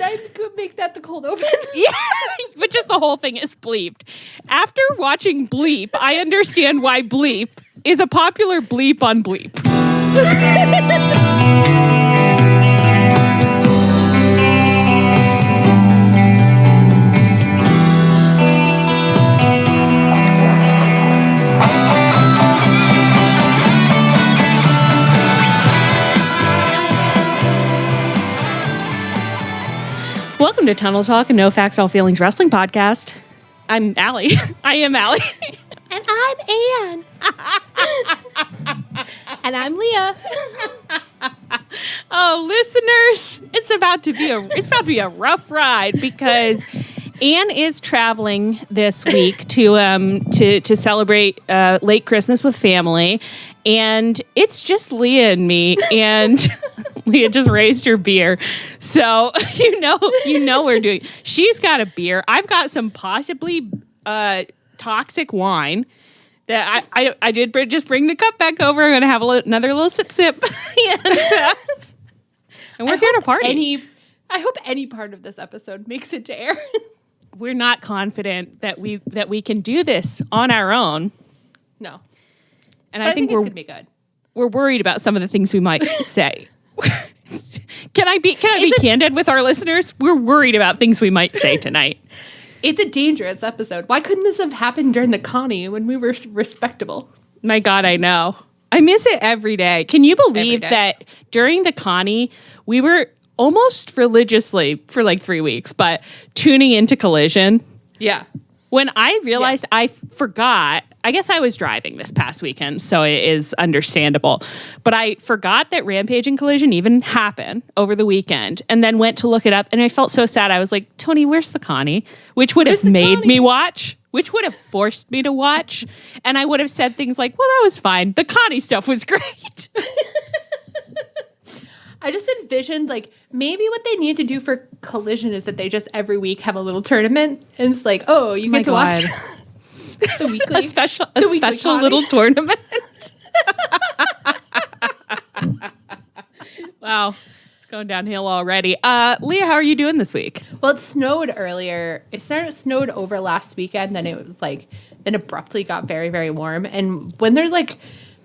I make that the cold open? Yeah, but just the whole thing is bleeped. After watching Bleep, I understand why Bleep is a popular bleep on Bleep. Welcome to Tunnel Talk, a No Facts, All Feelings wrestling podcast. I'm Allie. I am Allie. And I'm Ann. And I'm Leah. Oh, listeners, it's about to be a rough ride because Ann is traveling this week to celebrate late Christmas with family, and it's just Leah and me, and Leah just raised her beer, so you know we're doing. She's got a beer. I've got some possibly toxic wine. That I did just bring the cup back over. I'm gonna have another little sip, and we're here to party. I hope any part of this episode makes it to air. We're not confident that we can do this on our own. No, and I think it's gonna be good. We're worried about some of the things we might say. Can I be candid with our listeners? We're worried about things we might say tonight. It's a dangerous episode. Why couldn't this have happened during the Connie when we were respectable? My God, I know. I miss it every day. Can you believe that during the Connie, we were almost religiously for like 3 weeks, but tuning into Collision? Yeah. When I realized I forgot, I guess I was driving this past weekend, so it is understandable. But I forgot that Rampage and Collision even happened over the weekend, and then went to look it up, and I felt so sad. I was like, Tony, where's the Connie? Which would have made me watch, which would have forced me to watch. And I would have said things like, well, that was fine. The Connie stuff was great. I just envisioned, like, maybe what they need to do for Collision is that they just every week have a little tournament. And it's like, oh, you get to watch the weekly. A special little tournament. Wow. It's going downhill already. Leah, how are you doing this week? Well, it snowed earlier. It snowed over last weekend. Then it was like, then abruptly got very, very warm. And when there's like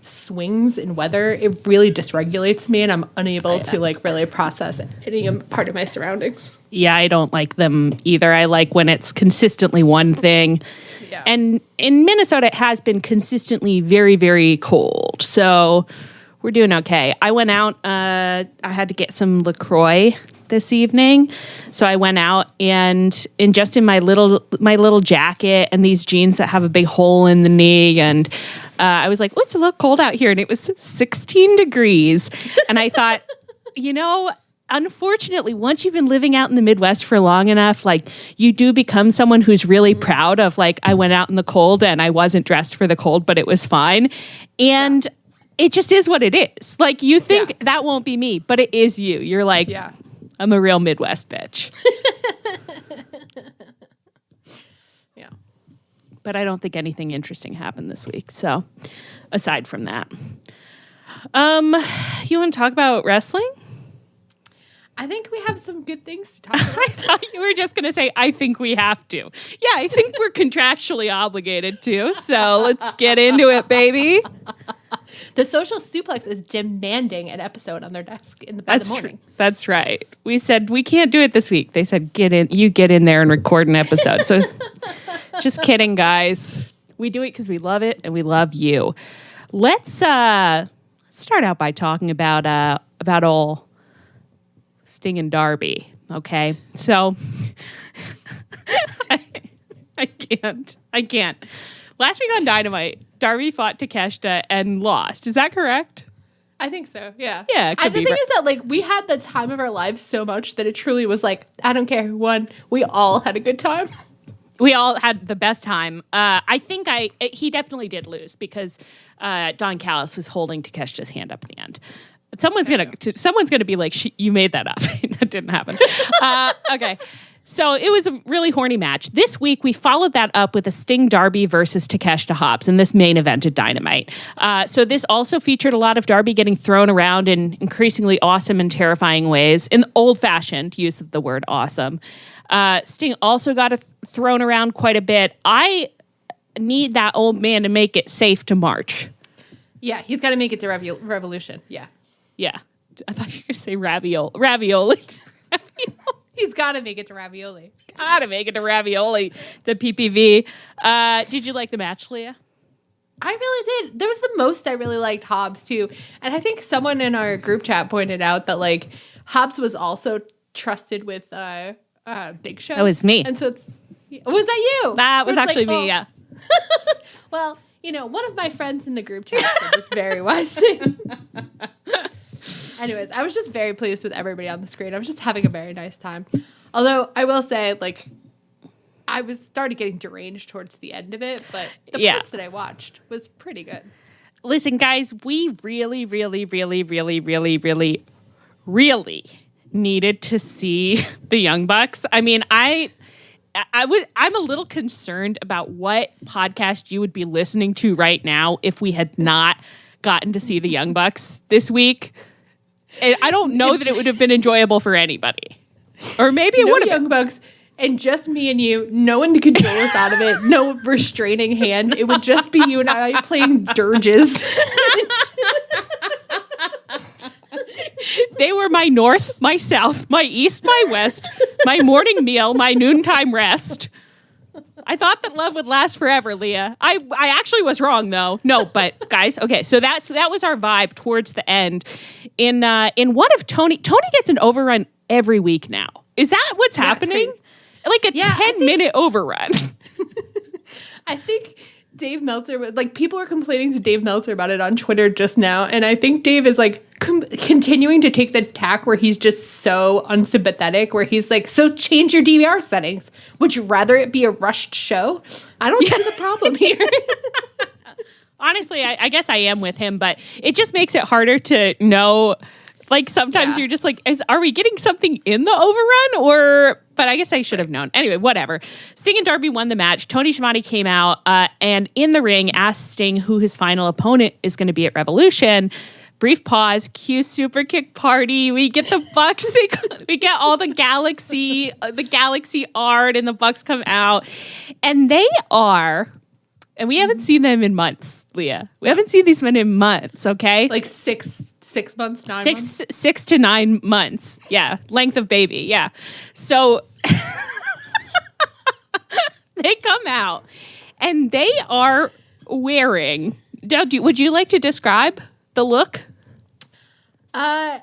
swings in weather, it really dysregulates me, and I'm unable to like really process any part of my surroundings. Yeah, I don't like them either. I like when it's consistently one thing. Yeah. And in Minnesota, it has been consistently very, very cold. So we're doing okay. I went out, I had to get some LaCroix this evening. So I went out and just in my little jacket and these jeans that have a big hole in the knee, and I was like, oh, it's a little cold out here. And it was 16 degrees. And I thought, unfortunately, once you've been living out in the Midwest for long enough, like you do become someone who's really proud of like, I went out in the cold and I wasn't dressed for the cold, but it was fine. And it just is what it is. Like you think that won't be me, but it is you. You're like, I'm a real Midwest bitch. Yeah. But I don't think anything interesting happened this week. So aside from that, you want to talk about wrestling? I think we have some good things to talk about. I thought you were just going to say, I think we have to. Yeah, I think we're contractually obligated to. So let's get into it, baby. The Social Suplex is demanding an episode on their desk in the morning. That's right. We said, we can't do it this week. They said, get in there and record an episode. So just kidding, guys. We do it because we love it and we love you. Let's start out by talking about old Sting and Darby. Okay. So I can't. Last week on Dynamite, Darby fought Takeshita and lost. Is that correct? I think so, yeah. Yeah, it could the thing is that, like, we had the time of our lives so much that it truly was like, I don't care who won. We all had a good time. We all had the best time. I think he definitely did lose because Don Callis was holding Takeshita's hand up at the end. Someone's gonna be like, you made that up. That didn't happen. Okay. So it was a really horny match. This week, we followed that up with a Sting Darby versus Takeshita Hobbs in this main event at Dynamite. So this also featured a lot of Darby getting thrown around in increasingly awesome and terrifying ways, in old-fashioned use of the word awesome. Sting also got thrown around quite a bit. I need that old man to make it safe to march. Yeah, he's got to make it to Revolution. Yeah. Yeah. I thought you were going to say ravioli. He's got to make it to Ravioli. Gotta make it to Ravioli, the PPV. Did you like the match, Leah? I really did. There was the most I really liked Hobbs, too. And I think someone in our group chat pointed out that, like, Hobbs was also trusted with Big Show. That was me. And so was that you? That was actually me, yeah. Well, one of my friends in the group chat said this very wise thing. Anyways, I was just very pleased with everybody on the screen. I was just having a very nice time. Although I will say, like, I started getting deranged towards the end of it, but the parts that I watched was pretty good. Listen, guys, we really, really, really, really, really, really, really needed to see the Young Bucks. I mean, I'm a little concerned about what podcast you would be listening to right now if we had not gotten to see the Young Bucks this week. And I don't know that it would have been enjoyable for anybody. Or maybe it would have been. Young Bucks and just me and you, no one could control us out of it, no restraining hand. It would just be you and I playing dirges. They were my north, my south, my east, my west, my morning meal, my noontime rest. I thought that love would last forever, Leah. I actually was wrong, though. No, but guys, okay. So that was our vibe towards the end. In one of Tony gets an overrun every week now. Is that what's happening? Like a 10-minute overrun. I think Dave Meltzer, like, people are complaining to Dave Meltzer about it on Twitter just now, and I think Dave is like continuing to take the tack where he's just so unsympathetic, where he's like, so change your DVR settings. Would you rather it be a rushed show? I don't see the problem here. Honestly, I guess I am with him, but it just makes it harder to know. Like, sometimes you're just like, are we getting something in the overrun? But I guess I should have known. Anyway, whatever. Sting and Darby won the match. Tony Schiavone came out and in the ring asked Sting who his final opponent is going to be at Revolution. Brief pause. Cue super kick party. We get the Bucks. We get all the galaxy art, and the Bucks come out, and they are. And we haven't seen them in months, Leah. We haven't seen these men in months. Okay, like 6 months, 9 months, 6 to 9 months. Yeah, length of baby. Yeah, so they come out, and they are wearing. Would you like to describe the look? I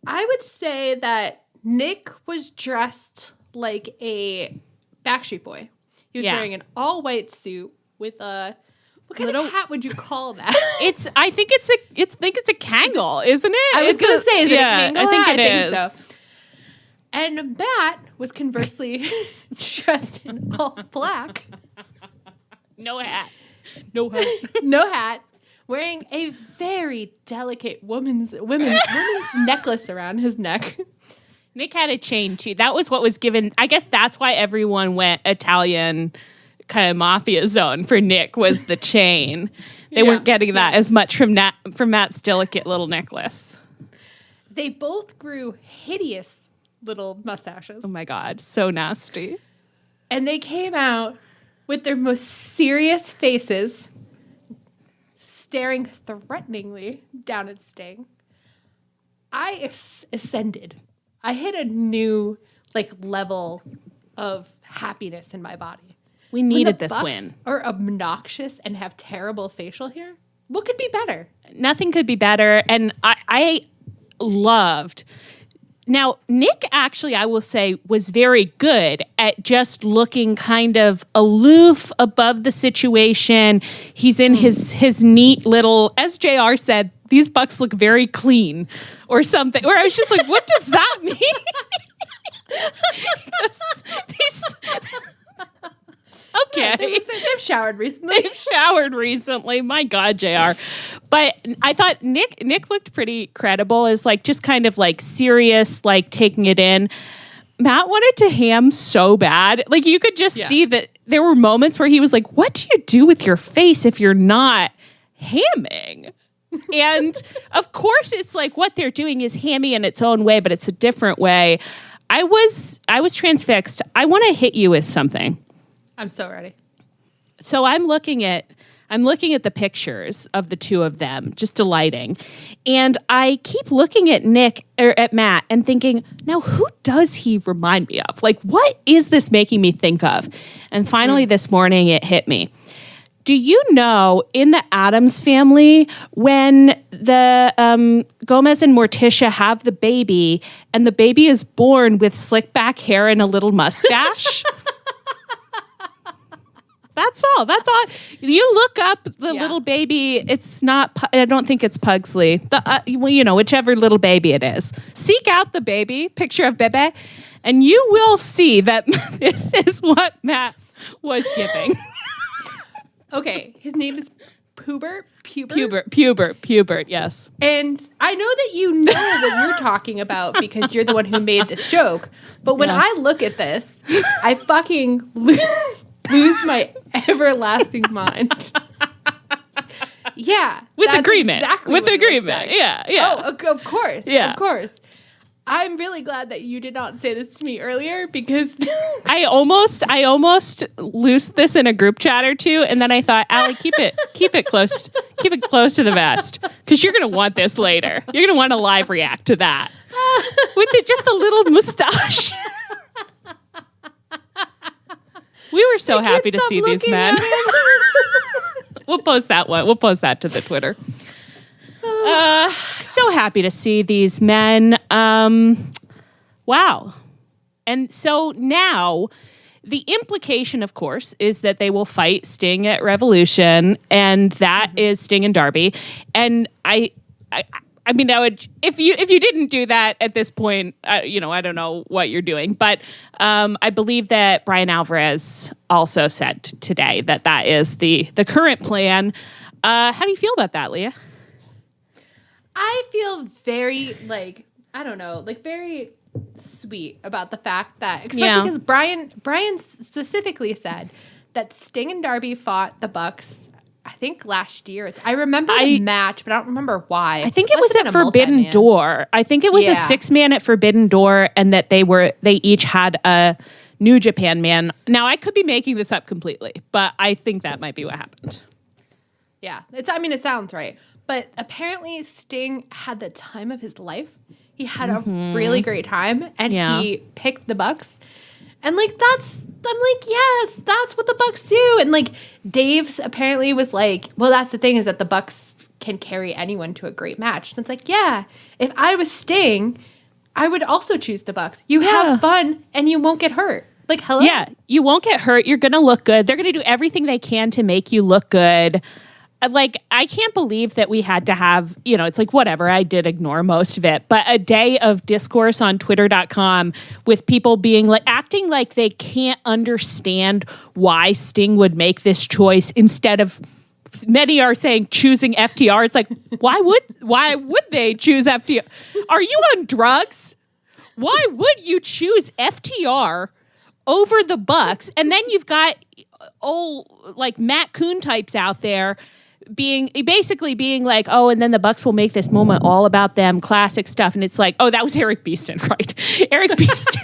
would say that Nick was dressed like a Backstreet Boy. He was wearing an all-white suit with a what kind of hat would you call that? I think it's a Kangol, isn't it? I was going to say, is it a Kangol? I think it is. So. And Matt was conversely dressed in all black. No hat. No hat. Wearing a very delicate women's necklace around his neck. Nick had a chain too. That was what was given. I guess that's why everyone went Italian kind of mafia zone for Nick, was the chain. They weren't getting that as much from Matt's delicate little necklace. They both grew hideous little mustaches. Oh my God, so nasty. And they came out with their most serious faces, staring threateningly down at Sting. I ascended. I hit a new level of happiness in my body. We needed this win. Are obnoxious and have terrible facial hair. What could be better? Nothing could be better. And I loved. Now, Nick actually, I will say, was very good at just looking kind of aloof above the situation. He's in his neat little, as JR said, these Bucks look very clean or something. Or I was just like, what does that mean? Okay. They've showered recently. My God, JR. But I thought Nick looked pretty credible as just kind of serious, taking it in. Matt wanted to ham so bad. Like, you could just see that there were moments where he was like, what do you do with your face if you're not hamming? And of course, it's like what they're doing is hammy in its own way, but it's a different way. I was transfixed. I want to hit you with something. I'm so ready. So I'm looking at the pictures of the two of them, just delighting. And I keep looking at at Matt and thinking, now who does he remind me of? Like, what is this making me think of? And finally this morning it hit me. Do you know in the Addams Family when the Gomez and Morticia have the baby and the baby is born with slick back hair and a little mustache? That's all. You look up the little baby. It's not, I don't think it's Pugsley. Whichever little baby it is. Seek out the baby, picture of Bebe, and you will see that this is what Matt was giving. Okay, his name is Pubert, yes. And I know that you know what you're talking about because you're the one who made this joke. But when I look at this, I fucking lose my everlasting mind. Yeah. With agreement. Exactly With agreement. Yeah. Oh, of course. Yeah. Of course. I'm really glad that you did not say this to me earlier because I almost loosed this in a group chat or two, and then I thought, Allie, keep it close to the vest because you're gonna want this later. You're gonna want to live react to that with just the little mustache. We were so happy to see these men. We'll post that one. We'll post that to the Twitter. So happy to see these men. Wow. And so now the implication, of course, is that they will fight Sting at Revolution, and that is Sting and Darby. And I mean, I would if you didn't do that at this point, I don't know what you're doing, but I believe that Brian Alvarez also said today that is the current plan. How do you feel about that, Leah? I feel very, very sweet about the fact that, especially because Brian specifically said that Sting and Darby fought the Bucks, I think last year. I remember the match, but I don't remember why. I think it was at Forbidden Door. I think it was a 6-man at Forbidden Door, and that they each had a New Japan man. Now, I could be making this up completely, but I think that might be what happened. Yeah, it sounds right. But apparently Sting had the time of his life. He had a really great time, and he picked the Bucks. And yes, that's what the Bucks do. And Dave's apparently was like, well, that's the thing is that the Bucks can carry anyone to a great match. And it's like, yeah, if I was Sting, I would also choose the Bucks. You have fun and you won't get hurt. Hello? Yeah, you won't get hurt. You're going to look good. They're going to do everything they can to make you look good. I can't believe that we had to have, it's whatever, I did ignore most of it, but a day of discourse on twitter.com with people being acting like they can't understand why Sting would make this choice instead of, many are saying, choosing FTR. It's why would they choose FTR? Are you on drugs? Why would you choose FTR over the Bucks? And then you've got old, Matt Coon types out there basically being oh, and then the Bucks will make this moment all about them, classic stuff. And it's oh, that was Eric Beeston, right? Eric Beeston.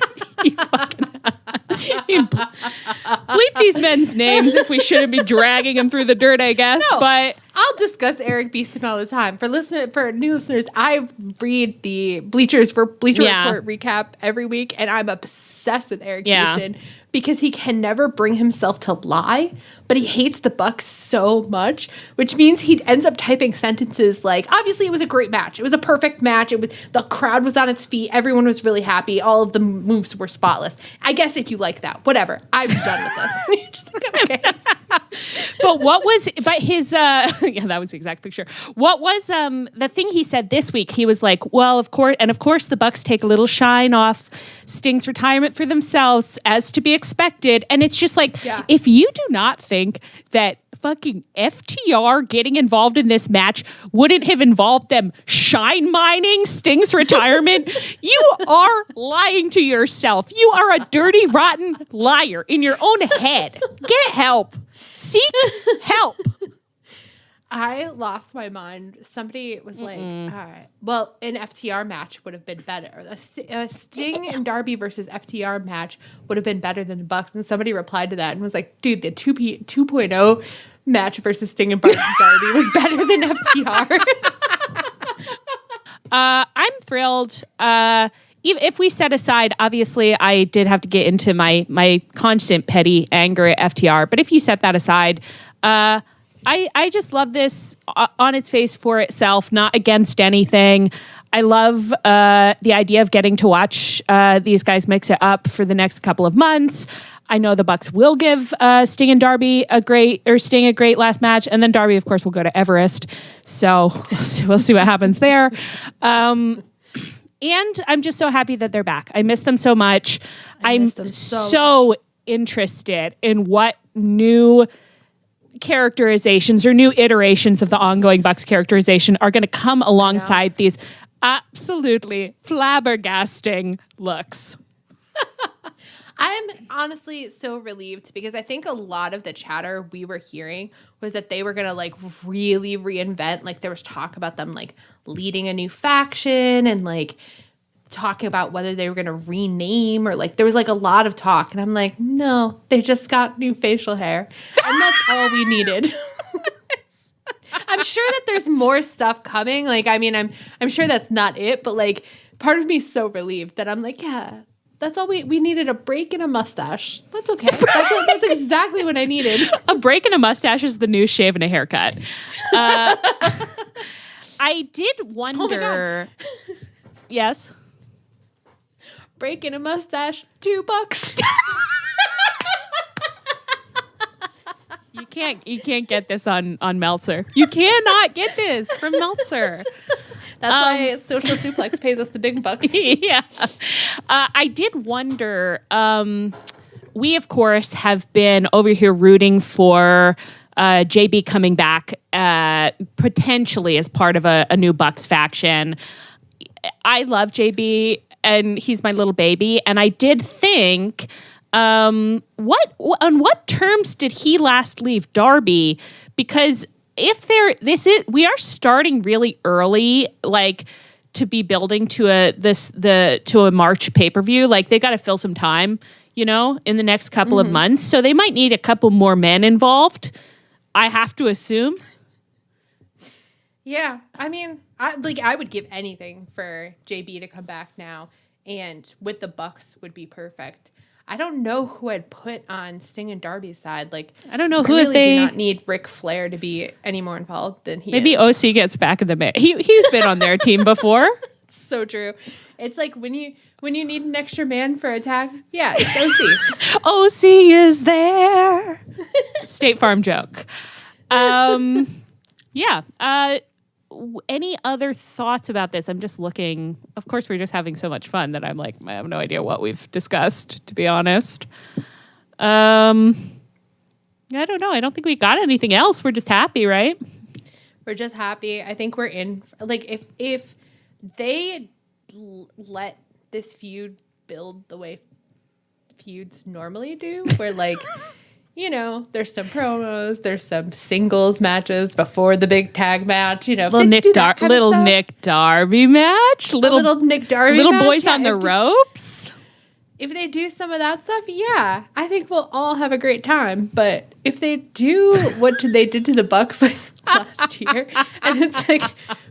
You bleep these men's names if we shouldn't be dragging them through the dirt, I guess. No, but I'll discuss Eric Beeston all the time. For new listeners, I read the Bleacher Report recap every week, and I'm obsessed with Eric Beeston because he can never bring himself to lie, but he hates the Bucks so much, which means he ends up typing sentences obviously it was a great match. It was a perfect match. The crowd was on its feet. Everyone was really happy. All of the moves were spotless. I guess if you like that, whatever. I'm done with this. You're just okay. But his, that was the exact picture. What was the thing he said this week? He was well, of course the Bucks take a little shine off Sting's retirement for themselves as to be expected. And it's just if you do not think that fucking FTR getting involved in this match wouldn't have involved them shine mining Sting's retirement? You are lying to yourself. You are a dirty, rotten liar in your own head. Get help. Seek help. I lost my mind. Somebody was like, all right, well, an FTR match would have been better. A Sting and Darby versus FTR match would have been better than the Bucks. And somebody replied to that and was like, dude, the 2.0 match versus Sting and Darby was better than FTR. I'm thrilled. If we set aside, obviously, I did have to get into my constant petty anger at FTR. But if you set that aside, I just love this on its face for itself, not against anything. I love the idea of getting to watch these guys mix it up for the next couple of months. I know the Bucks will give Sting and Darby Sting a great last match, and then Darby, of course, will go to Everest. So we'll see what happens there. And I'm just so happy that they're back. I miss them so much. I'm so interested in what new characterizations or new iterations of the ongoing Bucks characterization are going to come alongside these absolutely flabbergasting looks. I'm honestly so relieved because I think a lot of the chatter we were hearing was that they were going to like really reinvent. Like there was talk about them like leading a new faction and like talking about whether they were going to rename or like there was like a lot of talk. And I'm like, no, they just got new facial hair. And that's all we needed. I'm sure that there's more stuff coming. Like, I mean, I'm sure that's not it, but like part of me is so relieved that I'm like, yeah, that's all we needed, a break and a mustache. That's okay. That's exactly what I needed. A break and a mustache is the new shave and a haircut. I did wonder. Oh my God. Yes. Break and a mustache, $2. You can't get this on Meltzer. You cannot get this from Meltzer. That's why Social Suplex pays us the big bucks. Yeah. I did wonder, we, of course, have been over here rooting for JB coming back potentially as part of a new Bucks faction. I love JB, and he's my little baby. And I did think, on what terms did he last leave Darby? Because we are starting really early, like to be building to a March pay-per-view. Like they got to fill some time, in the next couple of months. So they might need a couple more men involved, I have to assume. Yeah, I mean, I would give anything for JB to come back now, and with the Bucks would be perfect. I don't know who I'd put on Sting and Darby's side. Like, I don't know who really do not need Ric Flair to be any more involved than he maybe is. OC gets back in the mix. He's been on their team before. So true. It's like when you need an extra man for a tag, yeah, it's OC. OC is there. State Farm joke. Yeah. Any other thoughts about this? I'm just looking. Of course, we're just having so much fun that I'm like, I have no idea what we've discussed, to be honest. I don't know. I don't think we got anything else. We're just happy, right? We're just happy. I think we're in. Like, if they let this feud build the way feuds normally do, where like. There's some promos, there's some singles matches before the big tag match. Little Nick Darby match, little Nick Darby, little match, boys on the ropes. If they do some of that stuff, yeah, I think we'll all have a great time. But if they do what they did to the Bucks like last year, and it's like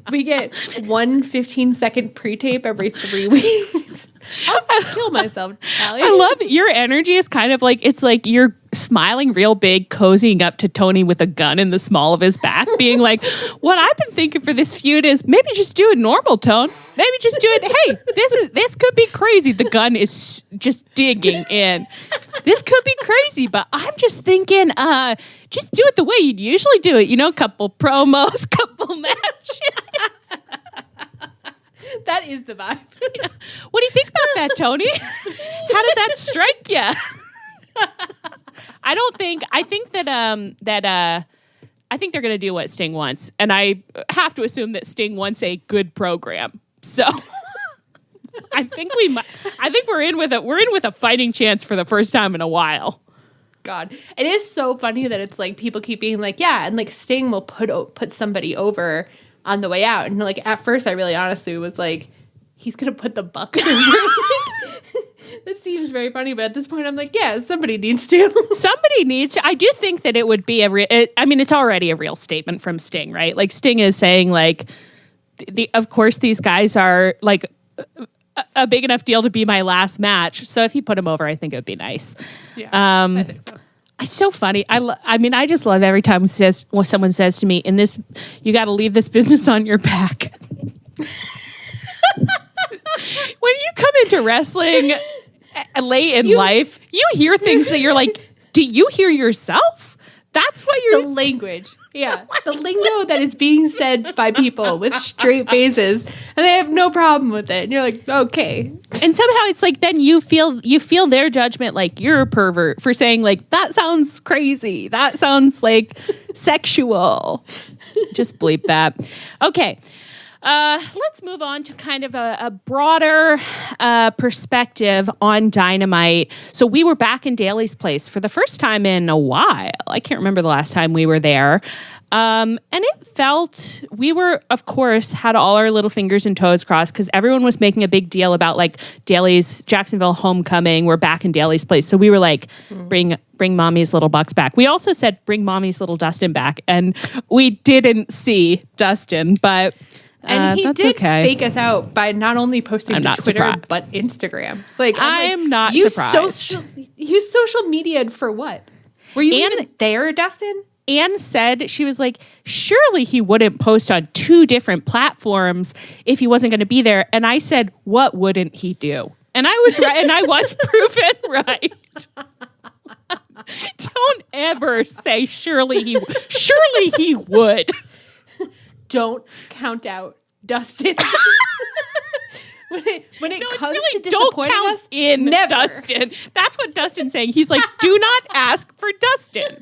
we get 1 15-second pre-tape every 3 weeks. I'll kill myself, Allie. I love it. Your energy is kind of like, it's like you're smiling real big, cozying up to Tony with a gun in the small of his back, being like, what I've been thinking for this feud is maybe just do it normal, Tone. Maybe just do it. Hey, this could be crazy. The gun is just digging in. This could be crazy, but I'm just thinking, just do it the way you'd usually do it. Couple promos, couple matches. That is the vibe. Yeah. What do you think about that, Tony? How does that strike you? I think that I think they're going to do what Sting wants. And I have to assume that Sting wants a good program. So I think we're in with a fighting chance for the first time in a while. God, it is so funny that it's like people keep being like, yeah, and like Sting will put somebody over on the way out. And like at first I really honestly was like, he's going to put the Bucks over. That seems very funny, but at this point I'm like, yeah, somebody needs to. Somebody needs to. I do think that it would be it's already a real statement from Sting, right? Like Sting is saying like, of course these guys are like a big enough deal to be my last match. So if you put him over, I think it would be nice. Yeah, I think so. It's so funny. I just love every time someone says to me, "In this, you got to leave this business on your back." When you come into wrestling late in life, you hear things that you're like, "Do you hear yourself?" That's what you're... The language. Yeah. The lingo that is being said by people with straight faces, and they have no problem with it. And you're like, okay. And somehow it's like, then you feel their judgment like you're a pervert for saying like, that sounds crazy. That sounds like sexual. Just bleep that. Okay. Let's move on to kind of a broader perspective on Dynamite. So we were back in Daly's place for the first time in a while. I can't remember the last time we were there. And it felt, we were, of course, had all our little fingers and toes crossed because everyone was making a big deal about like Daly's Jacksonville homecoming. We're back in Daly's place. So we were like, bring mommy's little Bucks back. We also said, bring mommy's little Dustin back. And we didn't see Dustin, but... And he did fake us out by not only posting to Twitter, but Instagram. Like I'm not surprised. Use social media for what? Were you even there, Dustin? Anne said, she was like, surely he wouldn't post on 2 different platforms if he wasn't going to be there. And I said, what wouldn't he do? And I was right, and I was proven right. Don't ever say surely he would. Don't count out Dustin. when it comes really, to disappointing don't count us, in never. Dustin. That's what Dustin's saying. He's like, do not ask for Dustin.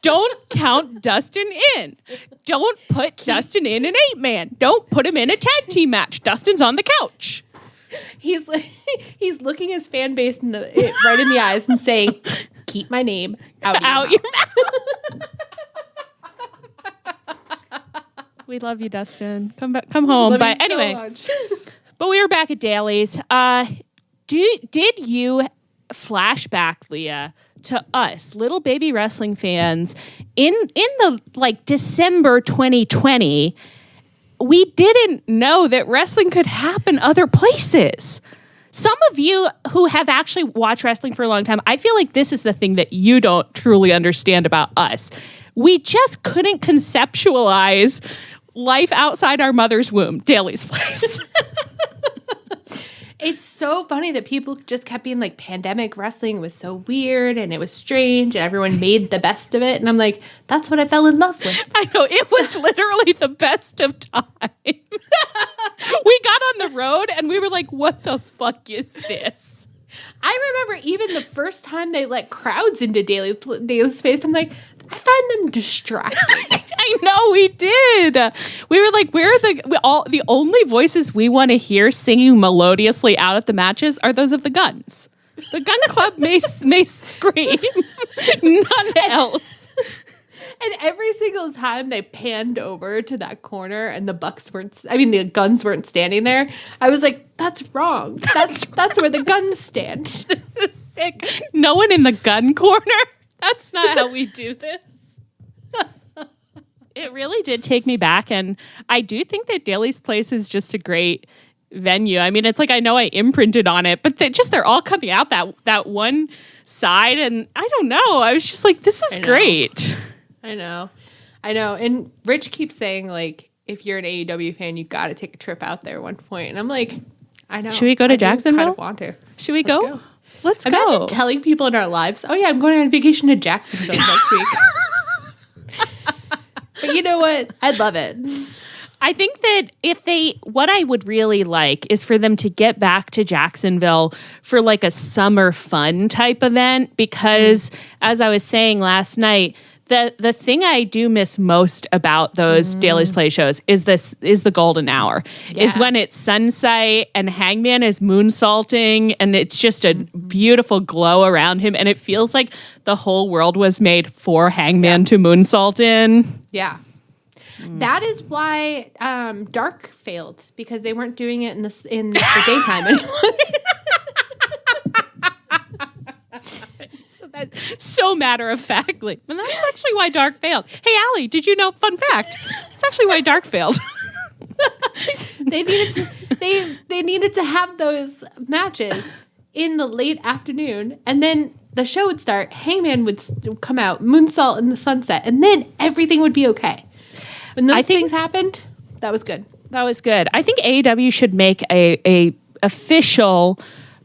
Don't count Dustin in. Don't put Dustin in an 8-man. Don't put him in a tag team match. Dustin's on the couch. He's looking his fan base right in the eyes and saying, keep my name out your mouth. We love you, Dustin. Come back, come home. Love but you anyway, so much. But we were back at Daly's. Did you flashback, Leah, to us, little baby wrestling fans, in the like December 2020? We didn't know that wrestling could happen other places. Some of you who have actually watched wrestling for a long time, I feel like this is the thing that you don't truly understand about us. We just couldn't conceptualize life outside our mother's womb, Daly's place. It's so funny that people just kept being like, pandemic wrestling was so weird and it was strange and everyone made the best of it. And I'm like, that's what I fell in love with. I know, it was literally the best of times. We got on the road and we were like, what the fuck is this? I remember even the first time they let crowds into Daly's space, I'm like, I find them distracting. I know, we did. We were like, the only voices we want to hear singing melodiously out at the matches are those of the Guns. The Gun Club may scream, none else. And every single time they panned over to that corner and the Guns weren't standing there, I was like, that's wrong. That's where the Guns stand. This is sick. No one in the Gun corner? That's not how we do this. It really did take me back, and I do think that Daly's Place is just a great venue. I mean, it's like I know I imprinted on it, but they're all coming out that one side, and I don't know. I was just like, this is great. I know. And Rich keeps saying, like, if you're an AEW fan, you got to take a trip out there at one point. And I'm like, I know. Should we go to Jacksonville? I kind of want to. Should we go? Let's go. Imagine telling people in our lives, oh, yeah, I'm going on vacation to Jacksonville next week. But you know what? I'd love it. I think that what I would really like is for them to get back to Jacksonville for like a summer fun type event because, as I was saying last night, The thing I do miss most about those Daly's Play shows is the golden hour. Yeah. Is when it's sunset and Hangman is moonsaulting and it's just a beautiful glow around him and it feels like the whole world was made for Hangman to moonsault in. Yeah. That is why Dark failed, because they weren't doing it in the daytime anymore. So matter of factly. And that's actually why Dark failed. Hey, Allie, did you know? Fun fact. It's actually why Dark failed. They needed to have those matches in the late afternoon, and then the show would start. Hangman would come out, moonsault in the sunset, and then everything would be okay. When those things happened, that was good. That was good. I think AEW should make a official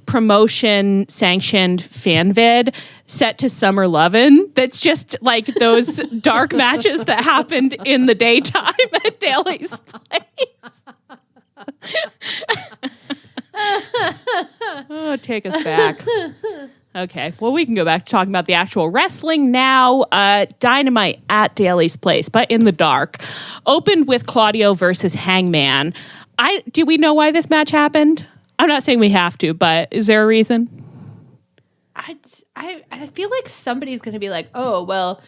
promotion sanctioned fan vid set to Summer Lovin' that's just like those dark matches that happened in the daytime at Daly's Place. Oh, take us back. Okay, well, we can go back to talking about the actual wrestling now. Dynamite at Daly's Place, but in the dark. Opened with Claudio versus Hangman. Do we know why this match happened? I'm not saying we have to, but is there a reason? I feel like somebody's going to be like, oh, well,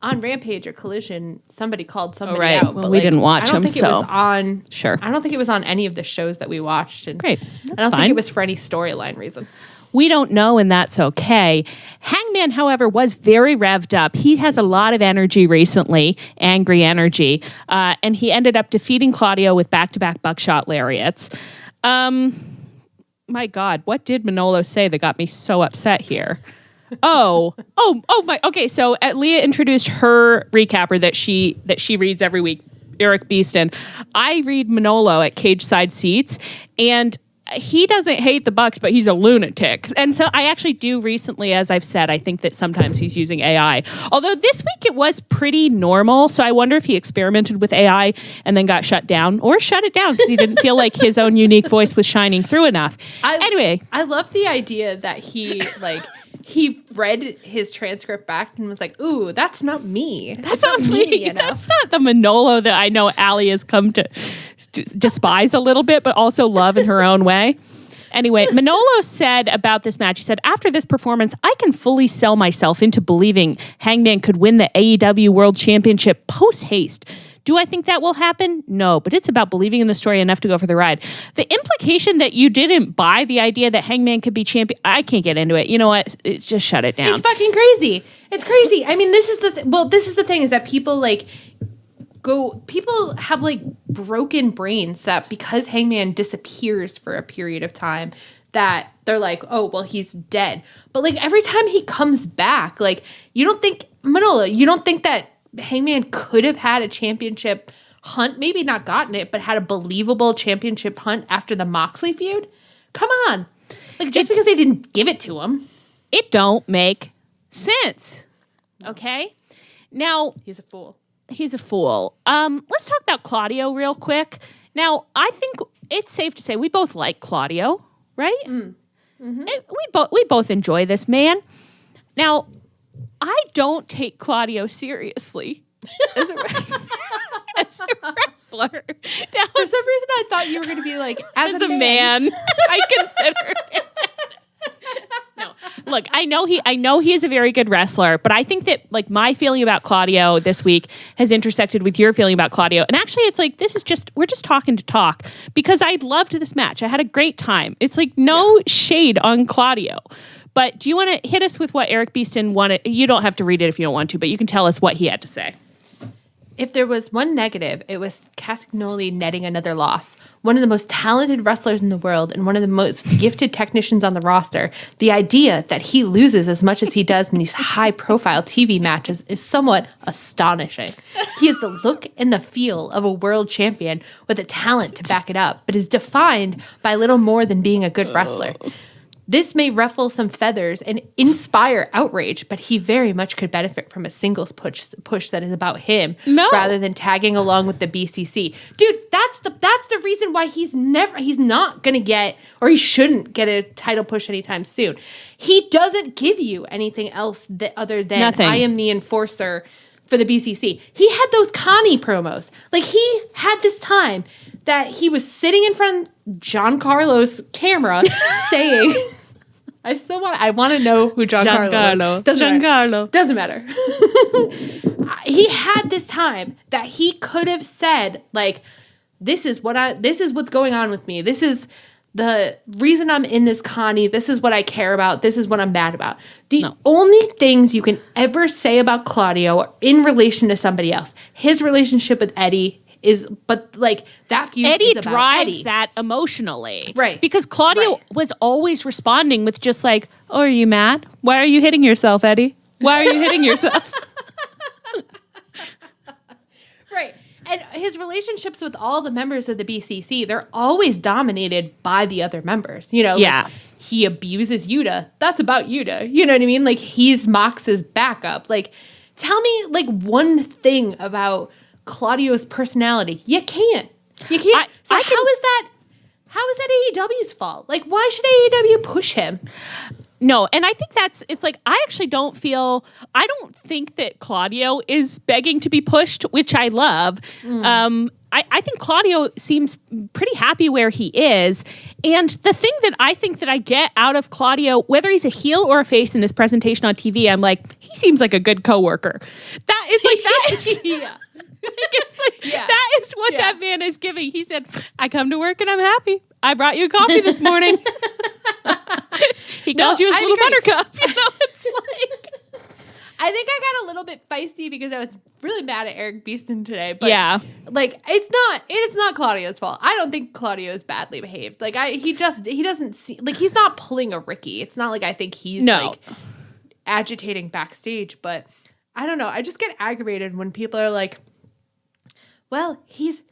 on Rampage or Collision, somebody called somebody out. Well, but we didn't watch them, it was on. Sure. I don't think it was on any of the shows that we watched. And Great. I don't think it was for any storyline reason. We don't know, and that's okay. Hangman, however, was very revved up. He has a lot of energy recently, angry energy, and he ended up defeating Claudio with back-to-back buckshot lariats. My God, what did Manolo say that got me so upset here? Oh my. Okay, so Leah introduced her recapper that she reads every week, Eric Beeston. I read Manolo at Cage Side Seats, and he doesn't hate the Bucks, but he's a lunatic. And so I actually do recently, as I've said, I think that sometimes he's using AI. Although this week it was pretty normal, so I wonder if he experimented with AI and then got shut down, or shut it down because he didn't feel like his own unique voice was shining through enough. Anyway. I love the idea that he read his transcript back and was like, ooh, that's not me. That's not me. You know? That's not the Manolo that I know Allie has come to despise a little bit, but also love in her own way. Anyway, Manolo said about this match, he said, after this performance, I can fully sell myself into believing Hangman could win the AEW World Championship post-haste. Do I think that will happen? No, but it's about believing in the story enough to go for the ride. The implication that you didn't buy the idea that Hangman could be champion, I can't get into it. You know what? Just shut it down. It's fucking crazy. It's crazy. I mean, this is the thing is that people people have like broken brains that because Hangman disappears for a period of time that they're like, oh, well, he's dead. But like every time he comes back, like you don't think that Hangman could have had a championship hunt, maybe not gotten it, but had a believable championship hunt after the Moxley feud? Come on. Like just because they didn't give it to him. It don't make sense. Okay? Now, he's a fool. Let's talk about Claudio real quick. Now, I think it's safe to say we both like Claudio, right? Mm-hmm. We both enjoy this man. Now, I don't take Claudio seriously as a wrestler. Now, for some reason, I thought you were going to be like, as a man. I consider it. No, look, I know he is a very good wrestler, but I think that like my feeling about Claudio this week has intersected with your feeling about Claudio. And actually, it's like we're just talking to talk because I loved this match. I had a great time. It's like no shade on Claudio. But do you want to hit us with what Eric Beeston wanted? You don't have to read it if you don't want to, but you can tell us what he had to say. If there was one negative, it was Castagnoli netting another loss. One of the most talented wrestlers in the world and one of the most gifted technicians on the roster. The idea that he loses as much as he does in these high-profile TV matches is somewhat astonishing. He has the look and the feel of a world champion with the talent to back it up, but is defined by little more than being a good wrestler. This may ruffle some feathers and inspire outrage, but he very much could benefit from a singles push that is about him rather than tagging along with the BCC. Dude, that's the reason why he's not going to get, or he shouldn't get a title push anytime soon. He doesn't give you anything else other than nothing. I am the enforcer. for the BCC. He had those Connie promos. Like, he had this time that he was sitting in front of Giancarlo's camera saying, I want to know who Giancarlo is. Doesn't matter. He had this time that he could have said, like, this is what's going on with me. This is the reason I'm in this Connie. This is what I care about. This is what I'm mad about. The only things you can ever say about Claudio are in relation to somebody else. His relationship with Eddie but like that feud Eddie is about drives Eddie. that emotionally. Right. Because Claudio was always responding with just like, oh, are you mad? Why are you hitting yourself, Eddie? Why are you hitting yourself? Right. And his relationships with all the members of the BCC, they're always dominated by the other members. You know, yeah. Like, he abuses Yuta. That's about Yuta. You know what I mean? Like, he's Mox's backup. Like, tell me, like, one thing about Claudio's personality. You can't. How is that AEW's fault? Like, why should AEW push him? No, and I think it's like, I don't think that Claudio is begging to be pushed, which I love. I think Claudio seems pretty happy where he is. And the thing that I think that I get out of Claudio, whether he's a heel or a face in his presentation on TV, I'm like, he seems like a good coworker. That is Yeah. That is what that man is giving. He said, I come to work and I'm happy. I brought you coffee this morning. He calls you his little buttercup. You know, it's like, I think I got a little bit feisty because I was really mad at Eric Beeston today. But like, it is not Claudio's fault. I don't think Claudio is badly behaved. Like, he doesn't see, like, he's not pulling a Ricky. It's not like I think he's like agitating backstage, but I don't know. I just get aggravated when people are like, well, he's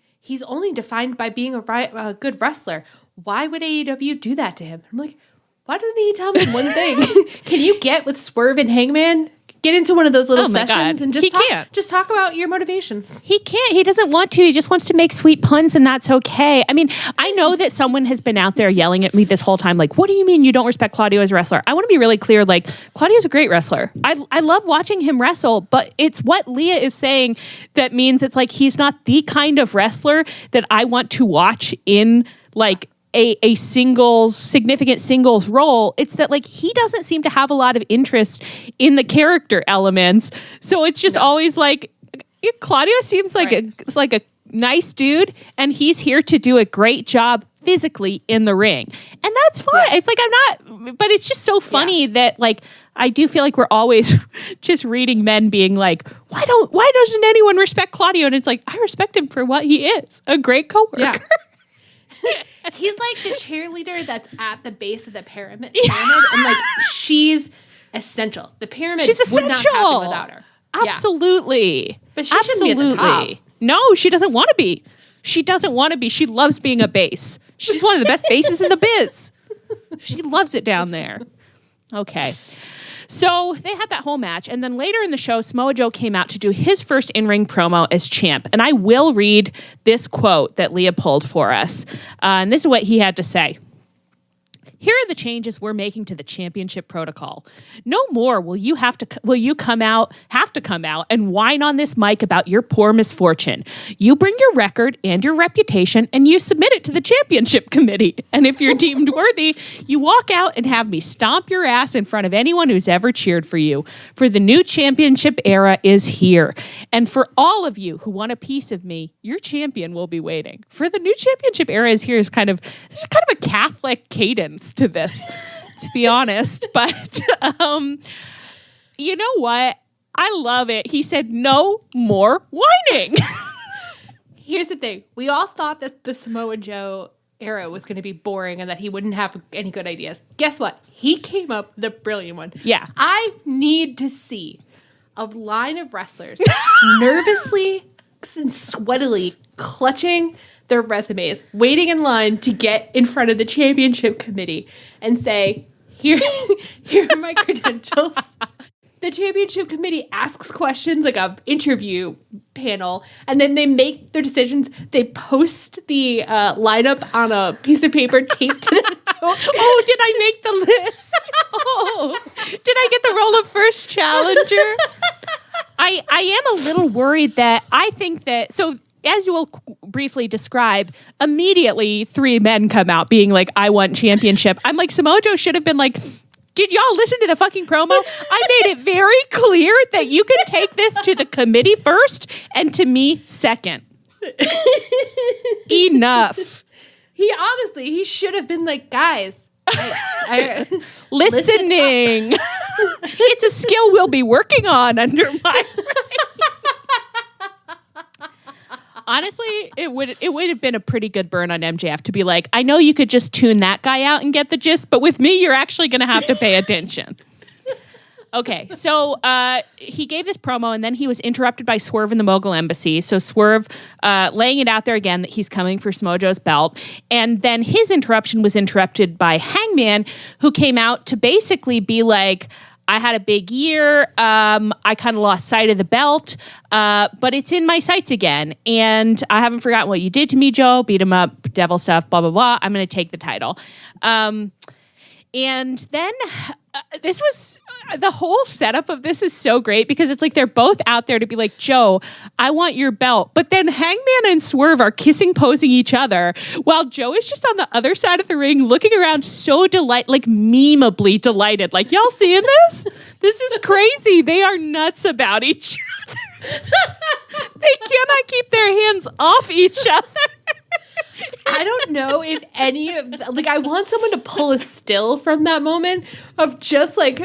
only defined by being a good wrestler. Why would AEW do that to him? I'm like, why doesn't he tell me one thing? Can you get with Swerve and Hangman? Get into one of those little sessions and just talk about your motivations. He can't. He doesn't want to. He just wants to make sweet puns, and that's okay. I mean, I know that someone has been out there yelling at me this whole time, like, what do you mean you don't respect Claudio as a wrestler? I want to be really clear, like, Claudio's a great wrestler. I love watching him wrestle, but it's what Leah is saying that means it's like he's not the kind of wrestler that I want to watch in, like, a significant singles role. It's that, like, he doesn't seem to have a lot of interest in the character elements. So it's just always like, Claudio seems like a nice dude, and he's here to do a great job physically in the ring. And that's fine. Yeah. It's like, but it's just so funny that, like, I do feel like we're always just reading men being like, why doesn't anyone respect Claudio? And it's like, I respect him for what he is, a great coworker. Yeah. He's like the cheerleader that's at the base of the pyramid and like, she's essential. The pyramid would not happen without her. Absolutely. Yeah. But she shouldn't be at the top. No, she doesn't want to be. She doesn't want to be. She loves being a base. She's one of the best bases in the biz. She loves it down there. Okay. So they had that whole match, and then later in the show, Samoa Joe came out to do his first in-ring promo as champ. And I will read this quote that Leah pulled for us. And this is what he had to say. Here are the changes we're making to the championship protocol. No more will you have to come out and whine on this mic about your poor misfortune. You bring your record and your reputation and you submit it to the championship committee. And if you're deemed worthy, you walk out and have me stomp your ass in front of anyone who's ever cheered for you. For the new championship era is here. And for all of you who want a piece of me, your champion will be waiting. For the new championship era is here is kind of a Catholic cadence to this, to be honest. But you know what? I love it. He said, no more whining. Here's the thing. We all thought that the Samoa Joe era was going to be boring and that he wouldn't have any good ideas. Guess what? He came up with a brilliant one. Yeah. I need to see a line of wrestlers nervously and sweatily clutching their resumes, waiting in line to get in front of the championship committee and say, here are my credentials. The championship committee asks questions, like an interview panel, and then they make their decisions. They post the lineup on a piece of paper taped to the door. Oh, did I make the list? Oh, did I get the role of first challenger? I am a little worried that I think that, so as you will briefly describe, immediately 3 men come out being like, I want championship. I'm like, Samoa Joe should have been like, did y'all listen to the fucking promo? I made it very clear that you can take this to the committee first and to me second. Enough. He should have been like, guys. Listening. It's a skill we'll be working on under my Honestly, it would have been a pretty good burn on MJF to be like, I know you could just tune that guy out and get the gist, but with me, you're actually going to have to pay attention. Okay, so he gave this promo, and then he was interrupted by Swerve in the Mogul Embassy. So Swerve laying it out there again that he's coming for Samoa Joe's belt. And then his interruption was interrupted by Hangman, who came out to basically be like, I had a big year. I kind of lost sight of the belt, but it's in my sights again. And I haven't forgotten what you did to me, Joe. Beat him up, devil stuff, blah, blah, blah. I'm going to take the title. And then this was the whole setup of this is so great because it's like they're both out there to be like, Joe, I want your belt. But then Hangman and Swerve are kissing, posing each other while Joe is just on the other side of the ring looking around so memeably delighted. Like, y'all seeing this? This is crazy. They are nuts about each other. They cannot keep their hands off each other. I don't know if any of, I want someone to pull a still from that moment of just just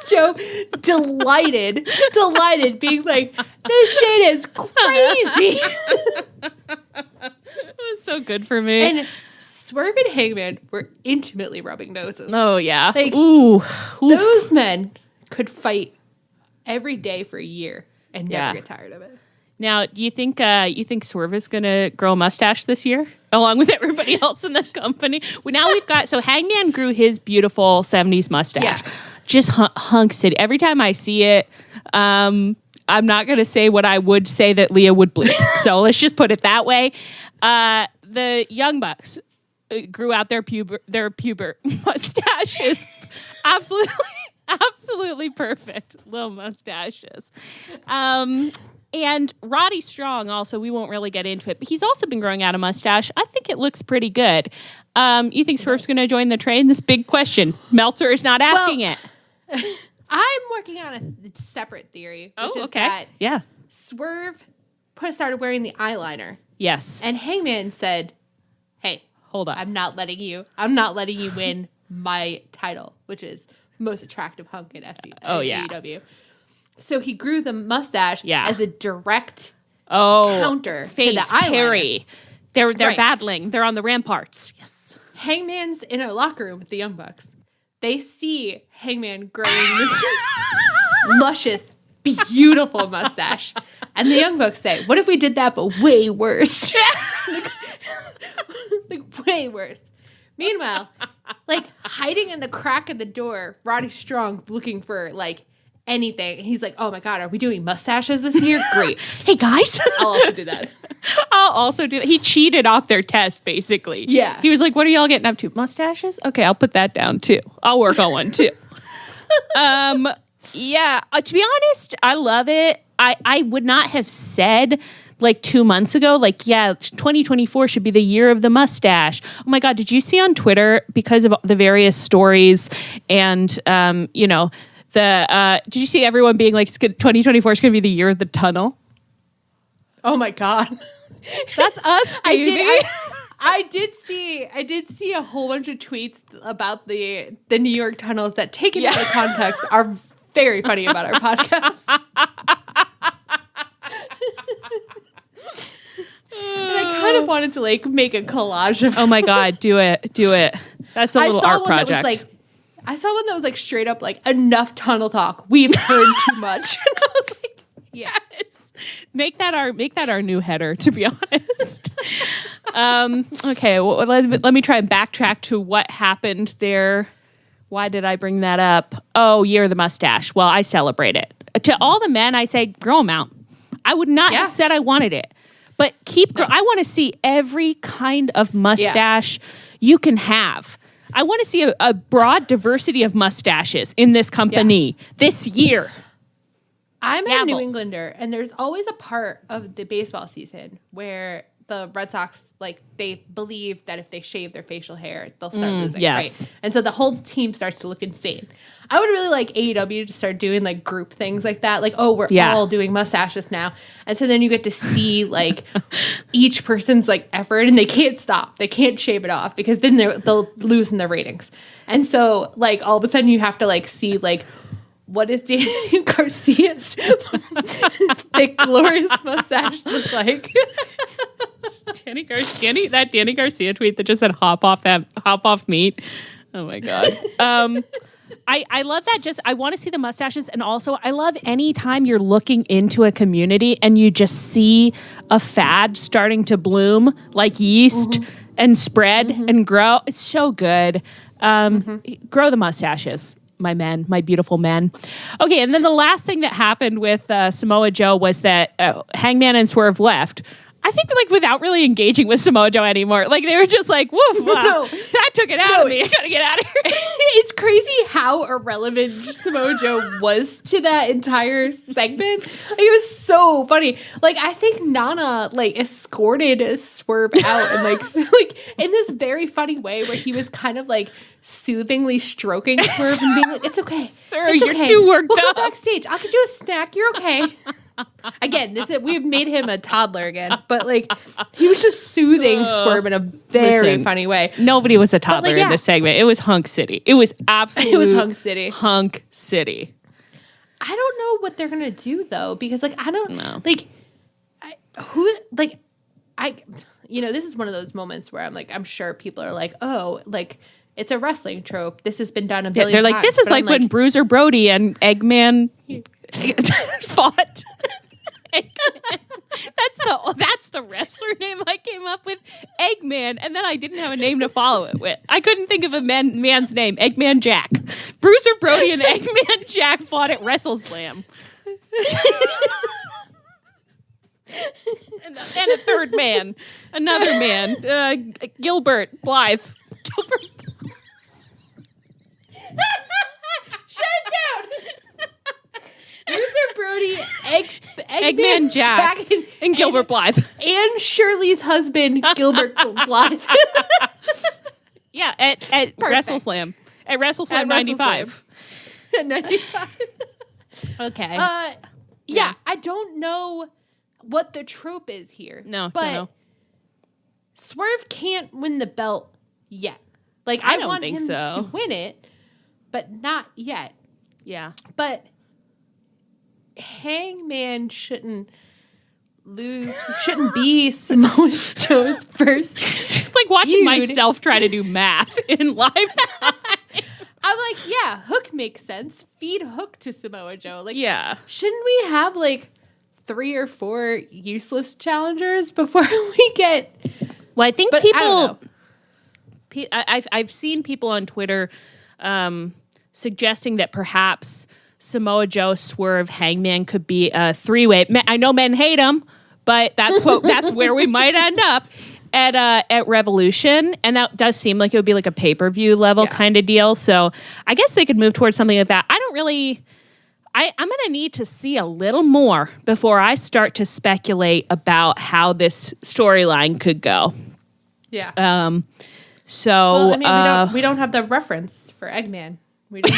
Joe delighted, being like, this shit is crazy. It was so good for me. And Swerve and Hangman were intimately rubbing noses. Oh, yeah. Ooh. Those men could fight every day for a year and never get tired of it. Now, do you think Swerve is going to grow a mustache this year, along with everybody else in the company? Well, now we've got, so Hangman grew his beautiful 70s mustache. Yeah. Just hunks it. Every time I see it, I'm not going to say what I would say that Lea would bleep. So let's just put it that way. The Young Bucks grew out their puber mustaches. Absolutely perfect little mustaches. And Roddy Strong also, we won't really get into it, but he's also been growing out a mustache. I think it looks pretty good. You think Swerve's going to join the train? This big question. Meltzer is not asking it. I'm working on a separate theory. Which is that Swerve started wearing the eyeliner. Yes. And Hangman said, hey, hold on. I'm not letting you win my title, which is most attractive hunk in AEW. So he grew the mustache as a direct counter to the eyeliner. Perry. They're battling. They're on the ramparts. Yes. Hangman's in a locker room with the Young Bucks. They see Hangman growing this luscious, beautiful mustache. And the Young Bucks say, what if we did that, but way worse? Way worse. Meanwhile, hiding in the crack of the door, Roddy Strong looking for, anything. And he's like, oh my God, are we doing mustaches this year? Great. Hey, guys. I'll also do that. I'll also do that. He cheated off their test, basically. Yeah. He was like, what are y'all getting up to? Mustaches? Okay, I'll put that down, too. I'll work on one, too. Yeah. To be honest, I love it. I would not have said 2 months ago, 2024 should be the year of the mustache. Oh my God, did you see on Twitter, because of the various stories and, did you see everyone being like, 2024 is going to be the year of the tunnel? Oh my God. That's us, baby. I did see a whole bunch of tweets about the New York tunnels that, taken out of context, are very funny about our podcast. And I kind of wanted to make a collage of. Oh my God, do it. That's a little art project. I saw one that was straight up enough tunnel talk. We've heard too much. And I was like, yes. Make that our new header, to be honest. Okay, well, let me try and backtrack to what happened there. Why did I bring that up? Oh, year of the mustache. Well, I celebrate it. To all the men, I say, grow them out. I would not have said I wanted it. But I want to see every kind of mustache you can have. I want to see a broad diversity of mustaches in this company this year. I'm a Gavel. New Englander, and there's always a part of the baseball season where the Red Sox, like, they believe that if they shave their facial hair, they'll start losing, yes. right? And so the whole team starts to look insane. I would really like AEW to start doing, like, group things like that. Like, oh, we're all doing mustaches now. And so then you get to see, like, each person's, like, effort, and they can't stop. They can't shave it off because then they'll lose in their ratings. And so, like, all of a sudden you have to, like, see, like, what is Danny Garcia's thick, glorious mustache look like? Danny Garcia tweet that just said hop off meat. Oh my God. I love that. I want to see the mustaches. And also I love any time you're looking into a community and you just see a fad starting to bloom like yeast and spread and grow. It's so good. Grow the mustaches. My beautiful men. Okay, and then the last thing that happened with Samoa Joe was that Hangman and Swerve left. I think, like, without really engaging with Samoa Joe anymore. Like, they were just like, woof, wow, that took it out of me. I gotta get out of here. It's crazy how irrelevant Samoa Joe was to that entire segment. Like, it was so funny. Like, I think Nana, like, escorted Swerve out and, like in this very funny way where he was kind of, like, soothingly stroking Swerve and being like, it's okay. Sir, it's you're okay. too worked we'll up. Go backstage. I'll get you a snack. You're okay. Again, we've made him a toddler again, but like he was just soothing Swerve in a very funny way. Nobody was a toddler in this segment. It was Hunk City. It was absolutely Hunk City. Hunk City. I don't know what they're gonna do though, because like I don't know. This is one of those moments where I'm like, I'm sure people are like, oh, like it's a wrestling trope. This has been done a billion times. They're like, this is like when Bruiser Brody and Eggman fought. That's the wrestler name I came up with, Eggman, and then I didn't have a name to follow it with. I couldn't think of a man's name, Eggman Jack. Bruiser Brody and Eggman Jack fought at WrestleSlam. and a third man, another man, Gilbert Blythe. Shut it down. Bruiser Brody, Eggman Jack and Gilbert Blythe. And Shirley's husband, Gilbert Blythe. Yeah, at WrestleSlam. At WrestleSlam 95. At 95. Okay. Yeah, I don't know what the trope is here. No, but don't know. Swerve can't win the belt yet. Like, I I don't want think him so. to win it, but not yet. Yeah. But Hangman shouldn't be Samoa Joe's first. It's like watching myself try to do math in live time. I'm like, yeah, Hook makes sense. Feed Hook to Samoa Joe. Like, yeah. Shouldn't we have like 3 or 4 useless challengers before we get? Well, I think but people. I don't know. I've seen people on Twitter suggesting that perhaps Samoa Joe, Swerve, Hangman could be a 3-way. I know men hate them, but that's where we might end up at Revolution, and that does seem like it would be like a pay-per-view level kind of deal. So I guess they could move towards something like that. I don't really. I'm going to need to see a little more before I start to speculate about how this storyline could go. Yeah. So well, I mean, we don't have the reference for Eggman. We don't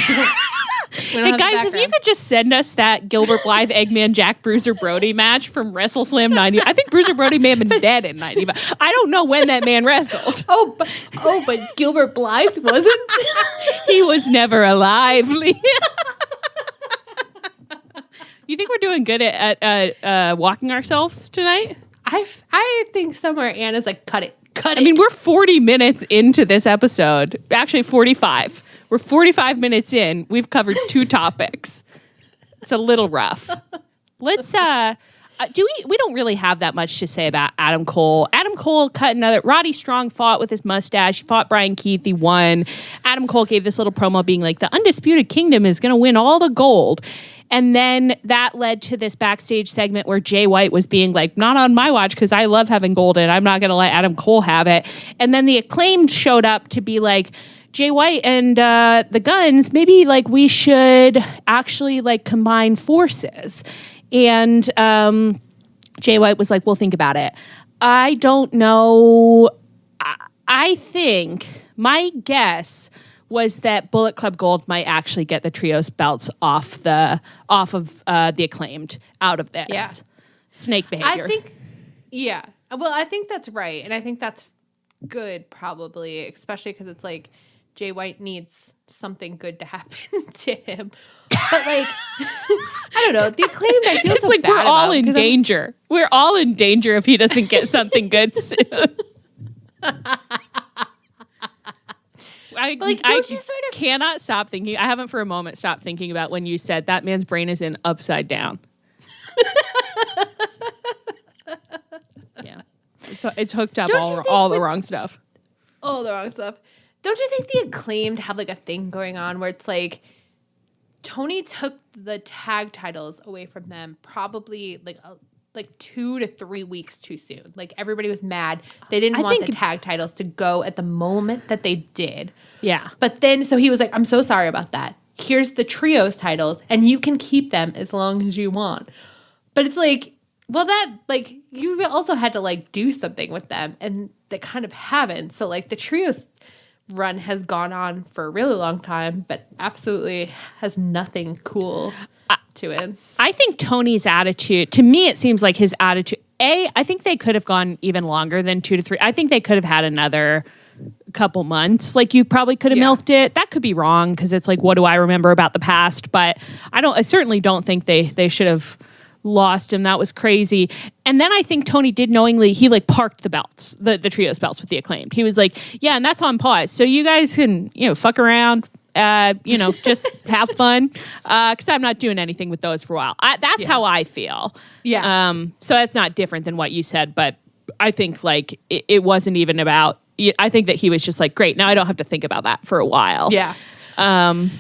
hey guys, if you could just send us that Gilbert Blythe, Eggman, Jack, Bruiser Brody match from WrestleSlam 90. I think Bruiser Brody may have been dead in 95. I don't know when that man wrestled. But Gilbert Blythe wasn't? He was never alive, Leah. You think we're doing good at walking ourselves tonight? I think somewhere Anna's like, cut it. I mean, we're 40 minutes into this episode. Actually, 45. We're 45 minutes in. We've covered 2 topics. It's a little rough. Let's, we don't really have that much to say about Adam Cole. Adam Cole cut another, Roddy Strong fought with his mustache. He fought Brian Keith. He won. Adam Cole gave this little promo being like, the Undisputed Kingdom is going to win all the gold. And then that led to this backstage segment where Jay White was being like, not on my watch because I love having gold and I'm not going to let Adam Cole have it. And then the Acclaimed showed up to be like, Jay White and the Guns, maybe like we should actually like combine forces. And Jay White was like, we'll think about it. I don't know. I think my guess was that Bullet Club Gold might actually get the trios belts off of the Acclaimed out of this snake behavior. I think that's right, and I think that's good, probably, especially because it's like Jay White needs something good to happen to him. But like, I don't know, the Acclaimed, I feel it's so like bad we're all in about, danger. We're all in danger if he doesn't get something good soon. I cannot stop thinking. I haven't for a moment stopped thinking about when you said that man's brain is in upside down. Yeah, it's hooked up all the wrong stuff. All the wrong stuff. Don't you think the Acclaimed have like a thing going on where it's like Tony took the tag titles away from them probably like 2 to 3 weeks too soon. Like everybody was mad. They didn't want the tag titles to go at the moment that they did. Yeah. But then, so he was like, I'm so sorry about that. Here's the trios titles and you can keep them as long as you want. But it's like, well, that, like, you also had to, like, do something with them, and they kind of haven't. So, like, the trios run has gone on for a really long time, but absolutely has nothing cool to it. I think Tony's attitude, to me, it seems like his attitude, I think they could have gone even longer than 2 to 3. I think they could have had another couple months. Like, you probably could have milked it. That could be wrong, because it's like, what do I remember about the past? But I certainly don't think they should have lost him. That was crazy. And then I think Tony did knowingly, he like parked the belts, the trios belts with the Acclaimed. He was like, yeah, and that's on pause. So you guys can, fuck around, just have fun. Cause I'm not doing anything with those for a while. That's how I feel. Yeah. So that's not different than what you said, but I think like it wasn't even about, I think that he was just like, great, now I don't have to think about that for a while. Yeah. And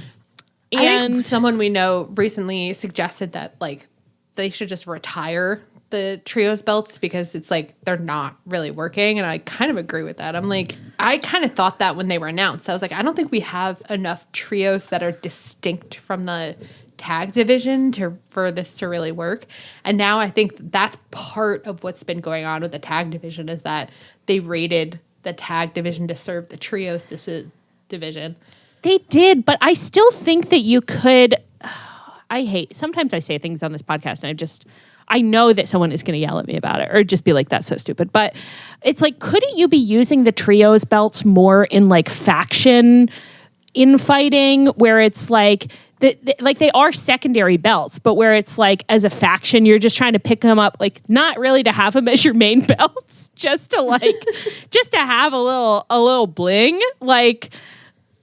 I think someone we know recently suggested that like, they should just retire the trios belts because it's like they're not really working. And I kind of agree with that. I'm like, I kind of thought that when they were announced. I was like, I don't think we have enough trios that are distinct from the tag division for this to really work. And now I think that's part of what's been going on with the tag division is that they rated the tag division to serve the trios division. They did, but I still think that you could... sometimes I say things on this podcast and I know that someone is going to yell at me about it or just be like, that's so stupid. But it's like, couldn't you be using the trios belts more in like faction infighting where it's like, like they are secondary belts, but where it's like as a faction, you're just trying to pick them up, like not really to have them as your main belts, just to like, just to have a little bling. Like,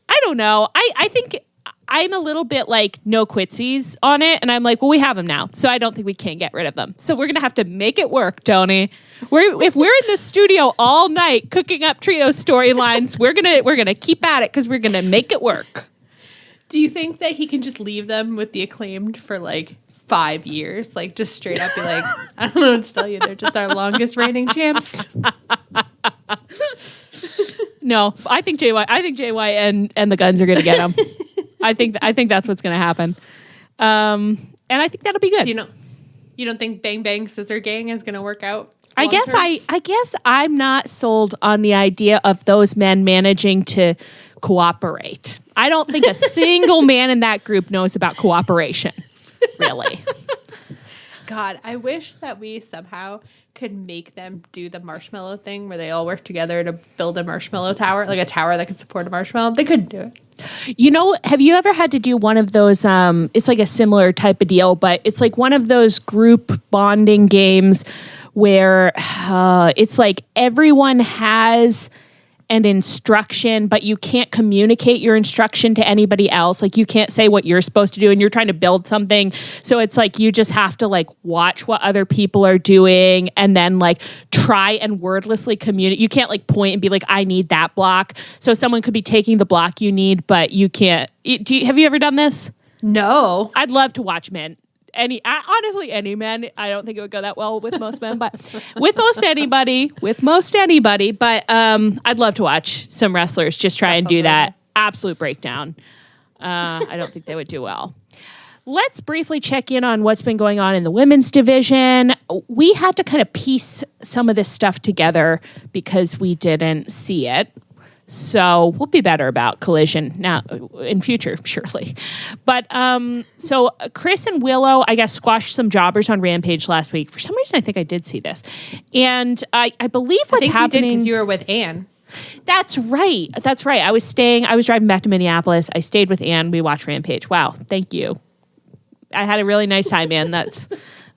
I don't know. I think I'm a little bit like no quitsies on it. And I'm like, well, we have them now. So I don't think we can get rid of them. So we're going to have to make it work, Tony. If we're in the studio all night cooking up trio storylines, we're going to keep at it because we're going to make it work. Do you think that he can just leave them with the Acclaimed for like 5 years? Like just straight up be like, I don't know what to tell you. They're just our longest reigning champs. No, I think Jay White and the Guns are going to get him. I think that's what's going to happen. And I think that'll be good. So you don't think Bang Bang Scissor Gang is going to work out? I guess I'm not sold on the idea of those men managing to cooperate. I don't think a single man in that group knows about cooperation, really. God, I wish that we somehow could make them do the marshmallow thing where they all work together to build a marshmallow tower, like a tower that could support a marshmallow. They couldn't do it. Have you ever had to do one of those, it's like a similar type of deal, but it's like one of those group bonding games where it's like everyone has an instruction, but you can't communicate your instruction to anybody else. Like you can't say what you're supposed to do and you're trying to build something. So it's like you just have to like watch what other people are doing and then like try and wordlessly communicate. You can't like point and be like, I need that block. So someone could be taking the block you need, but you can't. Have you ever done this? No. I'd love to watch men. Honestly, any men. I don't think it would go that well with most men, but with most anybody. But I'd love to watch some wrestlers just try and do that. absolute breakdown. I don't think they would do well. Let's briefly check in on what's been going on in the women's division. We had to kind of piece some of this stuff together because we didn't see it. So we'll be better about Collision now in future, surely. But so Chris and Willow, I guess, squashed some jobbers on Rampage last week. For some reason, I think I did see this. And I believe what's happening... you did because you were with Anne. That's right. I was driving back to Minneapolis. I stayed with Anne. We watched Rampage. Wow. Thank you. I had a really nice time, Anne.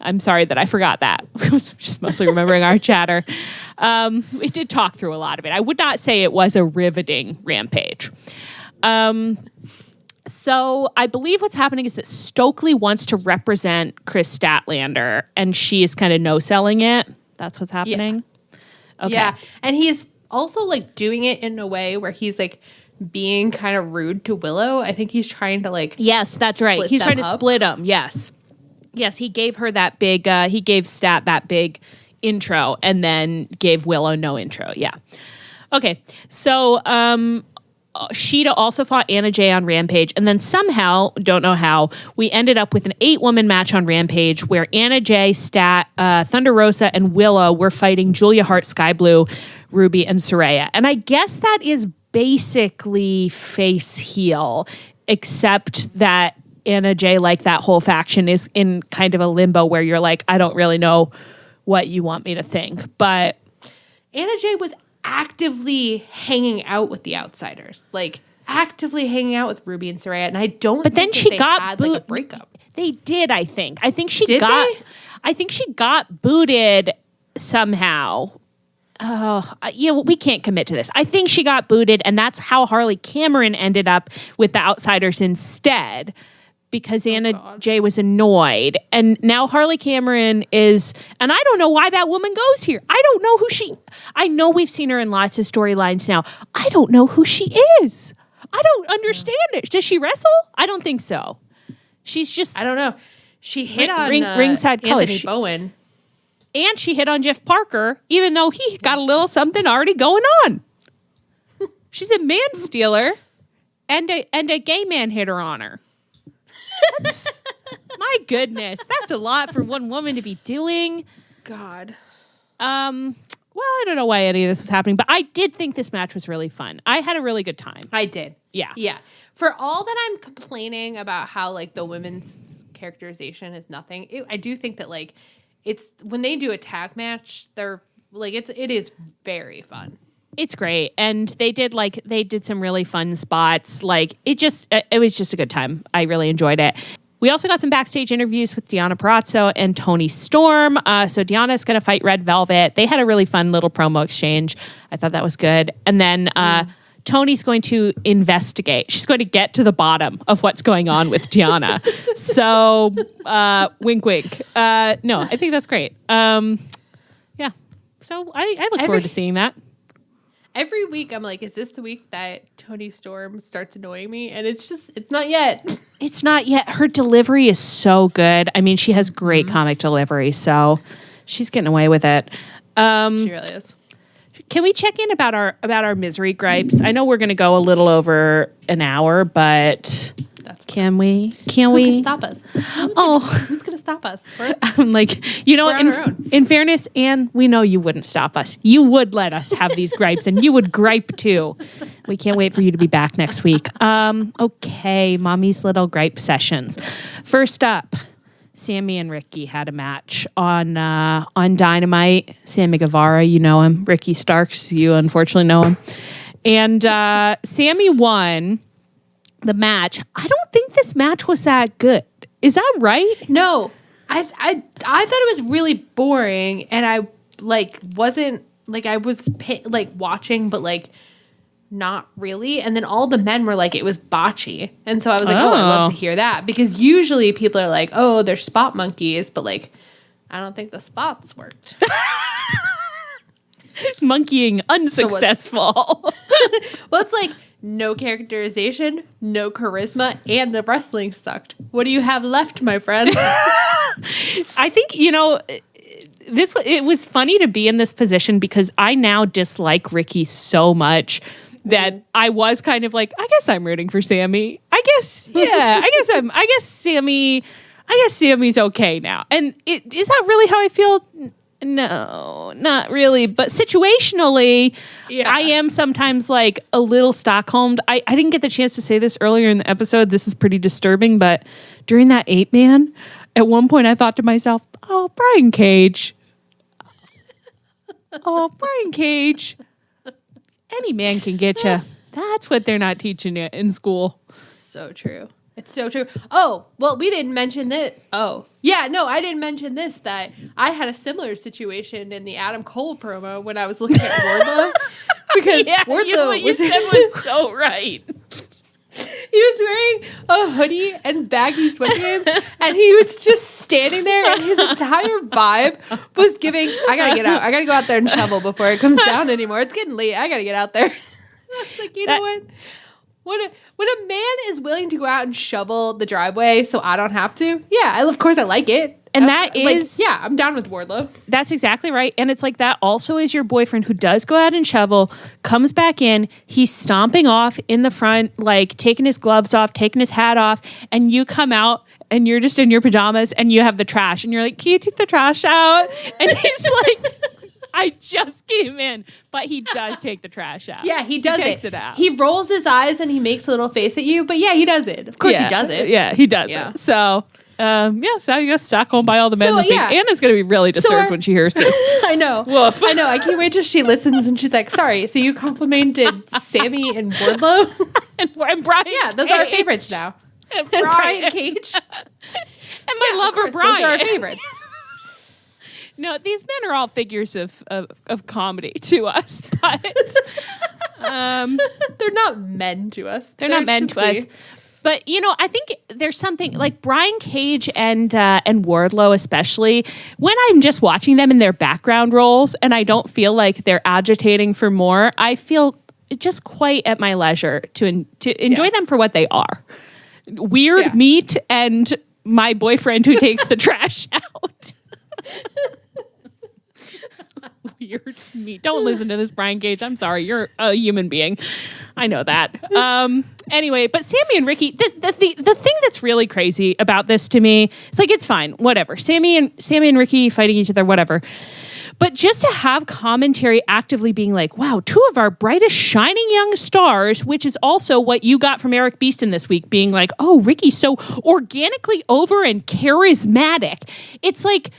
I'm sorry that I forgot that. I was just mostly remembering our chatter. We did talk through a lot of it. I would not say it was a riveting Rampage. So I believe what's happening is that Stokely wants to represent Chris Statlander, and she is kind of no-selling it. That's what's happening? Yeah. Okay. Yeah, and he's also, like, doing it in a way where he's, like, being kind of rude to Willow. I think he's trying to, like... Yes, that's right. He's trying to split them, yes. Yes, he gave her that big, he gave Stat that big intro and then gave Willow no intro. Yeah. Okay. So, Sheeta also fought Anna Jay on Rampage. And then somehow, don't know how, we ended up with an 8-woman match on Rampage where Anna Jay, Stat, Thunder Rosa, and Willow were fighting Julia Hart, Sky Blue, Ruby, and Soraya. And I guess that is basically face heel, except that Anna Jay, like that whole faction, is in kind of a limbo where you're like, I don't really know what you want me to think. But Anna Jay was actively hanging out with the outsiders, like actively hanging out with Ruby and Soraya, and I don't. But then she got had like a breakup. They did, I think. I think she got booted somehow. Oh, yeah, we can't commit to this. I think she got booted, and that's how Harley Cameron ended up with the outsiders instead. Because Anna Jay was annoyed. And now Harley Cameron is, and I don't know why that woman goes here. I don't know I know we've seen her in lots of storylines now. I don't know who she is. I don't understand it. Does she wrestle? I don't think so. She's just. I don't know. She hit on ringside Anthony Bowen. And she hit on Jeff Parker, even though he got a little something already going on. She's a man stealer and a gay man hit her on her. My goodness, that's a lot for one woman to be doing. God. Well, I don't know why any of this was happening, but I did think this match was really fun. I had a really good time. I did. Yeah. Yeah. For all that I'm complaining about how, like, the women's characterization is nothing, I do think that, like, it's when they do a tag match, they're like, it is very fun. It's great. And they did some really fun spots. Like, it was just a good time. I really enjoyed it. We also got some backstage interviews with Deonna Purrazzo and Toni Storm. So Deonna's going to fight Red Velvet. They had a really fun little promo exchange. I thought that was good. And then Tony's going to investigate. She's going to get to the bottom of what's going on with Deonna. So wink, wink. No, I think that's great. Yeah. So I look forward to seeing that. Every week I'm like, is this the week that Toni Storm starts annoying me? And it's not yet. It's not yet. Her delivery is so good. I mean, she has great comic delivery, so she's getting away with it. She really is. Can we check in about our misery gripes? I know we're going to go a little over an hour, but can we? Who can stop us? Who's going to stop us? I'm like, in fairness, Anne, we know you wouldn't stop us. You would let us have these gripes, and you would gripe too. We can't wait for you to be back next week. Okay, Mommy's little gripe sessions. First up, Sammy and Ricky had a match on Dynamite. Sammy Guevara, you know him. Ricky Starks, you unfortunately know him. And Sammy won the match. I don't think this match was that good. Is that right? No, I thought it was really boring, and I wasn't I was watching, but not really. And then all the men were like, it was botchy, and so I was like, oh, I'd love to hear that, because usually people are like, oh, they're spot monkeys, but I don't think the spots worked. Monkeying unsuccessful. Well, it's like, no characterization, no charisma, and the wrestling sucked. What do you have left, my friend? I think, it was funny to be in this position because I now dislike Ricky so much that I was kind of like, I guess I'm rooting for Sammy. I guess Sammy's okay now. And is that really how I feel? No, not really. But situationally, I am sometimes like a little Stockholmed. I didn't get the chance to say this earlier in the episode. This is pretty disturbing. But during that 8-man, at one point I thought to myself, oh, Brian Cage. Oh, Brian Cage. Any man can get you. That's what they're not teaching you in school. So true. It's so true. Oh, well, we didn't mention that. Oh, yeah, no, I didn't mention this, that I had a similar situation in the Adam Cole promo when I was looking at Wardlow. Because Wardlow what you said was so right. He was wearing a hoodie and baggy sweatpants, and he was just standing there, and his entire vibe was giving, I gotta get out. I gotta go out there and shovel before it comes down anymore. It's getting late. I gotta get out there. I was like, you know what? When a man is willing to go out and shovel the driveway so I don't have to, of course I like it. And that is... Like, I'm down with Wardlow. That's exactly right. And it's like that also is your boyfriend who does go out and shovel, comes back in, he's stomping off in the front, like taking his gloves off, taking his hat off, and you come out and you're just in your pajamas and you have the trash. And you're like, can you take the trash out? And he's like... I just came in, but he does take the trash out. Yeah, he does he takes it out. He rolls his eyes and he makes a little face at you, but he does it. Of course he does it. Yeah, he does it. So, so I guess Stockholm by all the men this week. Anna's going to be really disturbed when she hears this. I know. Woof. I know. I can't wait till she listens and she's like, sorry, so you complimented Sammy and Wardlow? and Brian Yeah, those are our favorites now. And Brian Cage. and my lover Brian. Those are our favorites. No, these men are all figures of comedy to us, but they're not men to us. They're not men to us. But I think there's something like Brian Cage and Wardlow, especially when I'm just watching them in their background roles, and I don't feel like they're agitating for more. I feel just quite at my leisure to enjoy them for what they are: weird meat and my boyfriend who takes the trash out. Weird meat. Don't listen to this, Brian Cage. I'm sorry. You're a human being. I know that. Anyway, but Sammy and Ricky, the thing that's really crazy about this to me, it's like, it's fine. Whatever. Sammy and Ricky fighting each other, whatever. But just to have commentary actively being like, wow, two of our brightest shining young stars, which is also what you got from Eric Beeston this week, being like, oh, Ricky's so organically over and charismatic. It's like,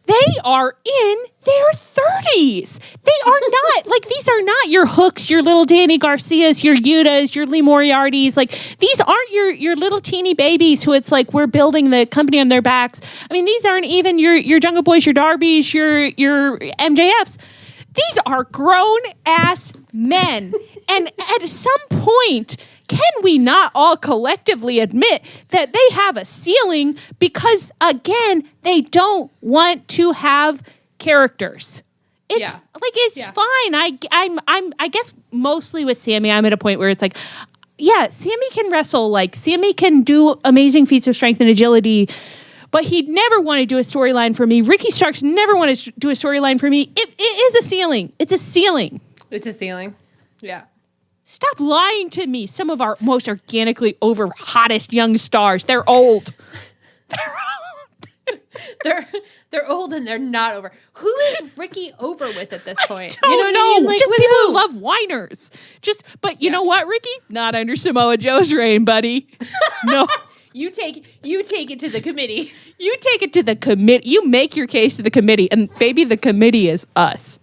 they are in their 30s. They are not, like, these are not your Hooks, your little Danny Garcias, your Yutas, your Lee Moriartys. Like, these aren't your little teeny babies who it's like, we're building the company on their backs. I mean, these aren't even your Jungle Boys, your Darbys, your MJFs. These are grown-ass men. And at some point, can we not all collectively admit that they have a ceiling because, again, they don't want to have characters? It's fine. I guess mostly with Sammy, I'm at a point where it's like, Sammy can wrestle. Like, Sammy can do amazing feats of strength and agility, but he'd never want to do a storyline for me. Ricky Starks never wanted to do a storyline for me. It is a ceiling. It's a ceiling. It's a ceiling. Yeah. Stop lying to me. Some of our most organically over hottest young stars. They're old. They're old and they're not over. Who is Ricky over with at this point? You know what I mean? Like, just people who who love whiners. But you know what, Ricky? Not under Samoa Joe's reign, buddy. No. You take it to the committee. You take it to the committee. You make your case to the committee, and baby, the committee is us.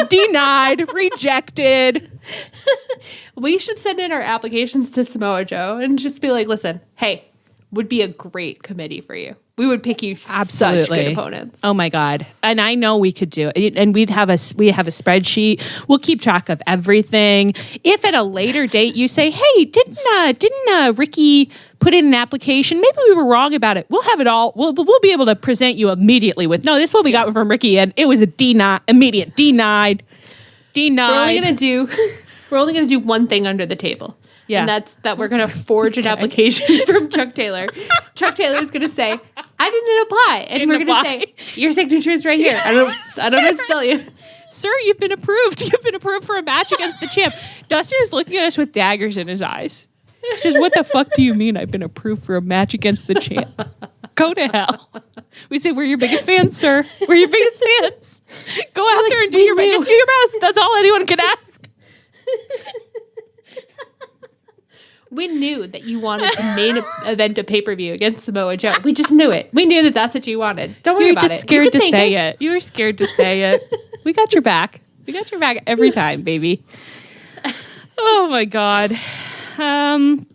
Denied, rejected. We should send in our applications to Samoa Joe and just be like, listen, hey, would be a great committee for you. We would pick you such good opponents. Oh my God. And I know we could do it. And we have a spreadsheet. We'll keep track of everything. If at a later date you say, hey, didn't Ricky put in an application? Maybe we were wrong about it. We'll have it all. We'll be able to present you immediately with, no, this is what we got from Ricky. And it was a immediate denied. We're only gonna do one thing under the table. Yeah. And that's that we're going to forge an application from Chuck Taylor. Chuck Taylor is going to say, I didn't apply. And we're going to say, your signature is right here. I don't know what to tell you. Sir, you've been approved. You've been approved for a match against the champ. Dustin is looking at us with daggers in his eyes. He says, what the fuck do you mean I've been approved for a match against the champ? Go to hell. We say, we're your biggest fans, sir. We're your biggest fans. Go out there and do your best. Just do your best. That's all anyone can ask. We knew that you wanted the main event of pay-per-view against Samoa Joe. We just knew it. We knew that that's what you wanted. Don't worry about it. You were just scared to say it. You were scared to say it. We got your back. We got your back every time, baby. Oh, my God. And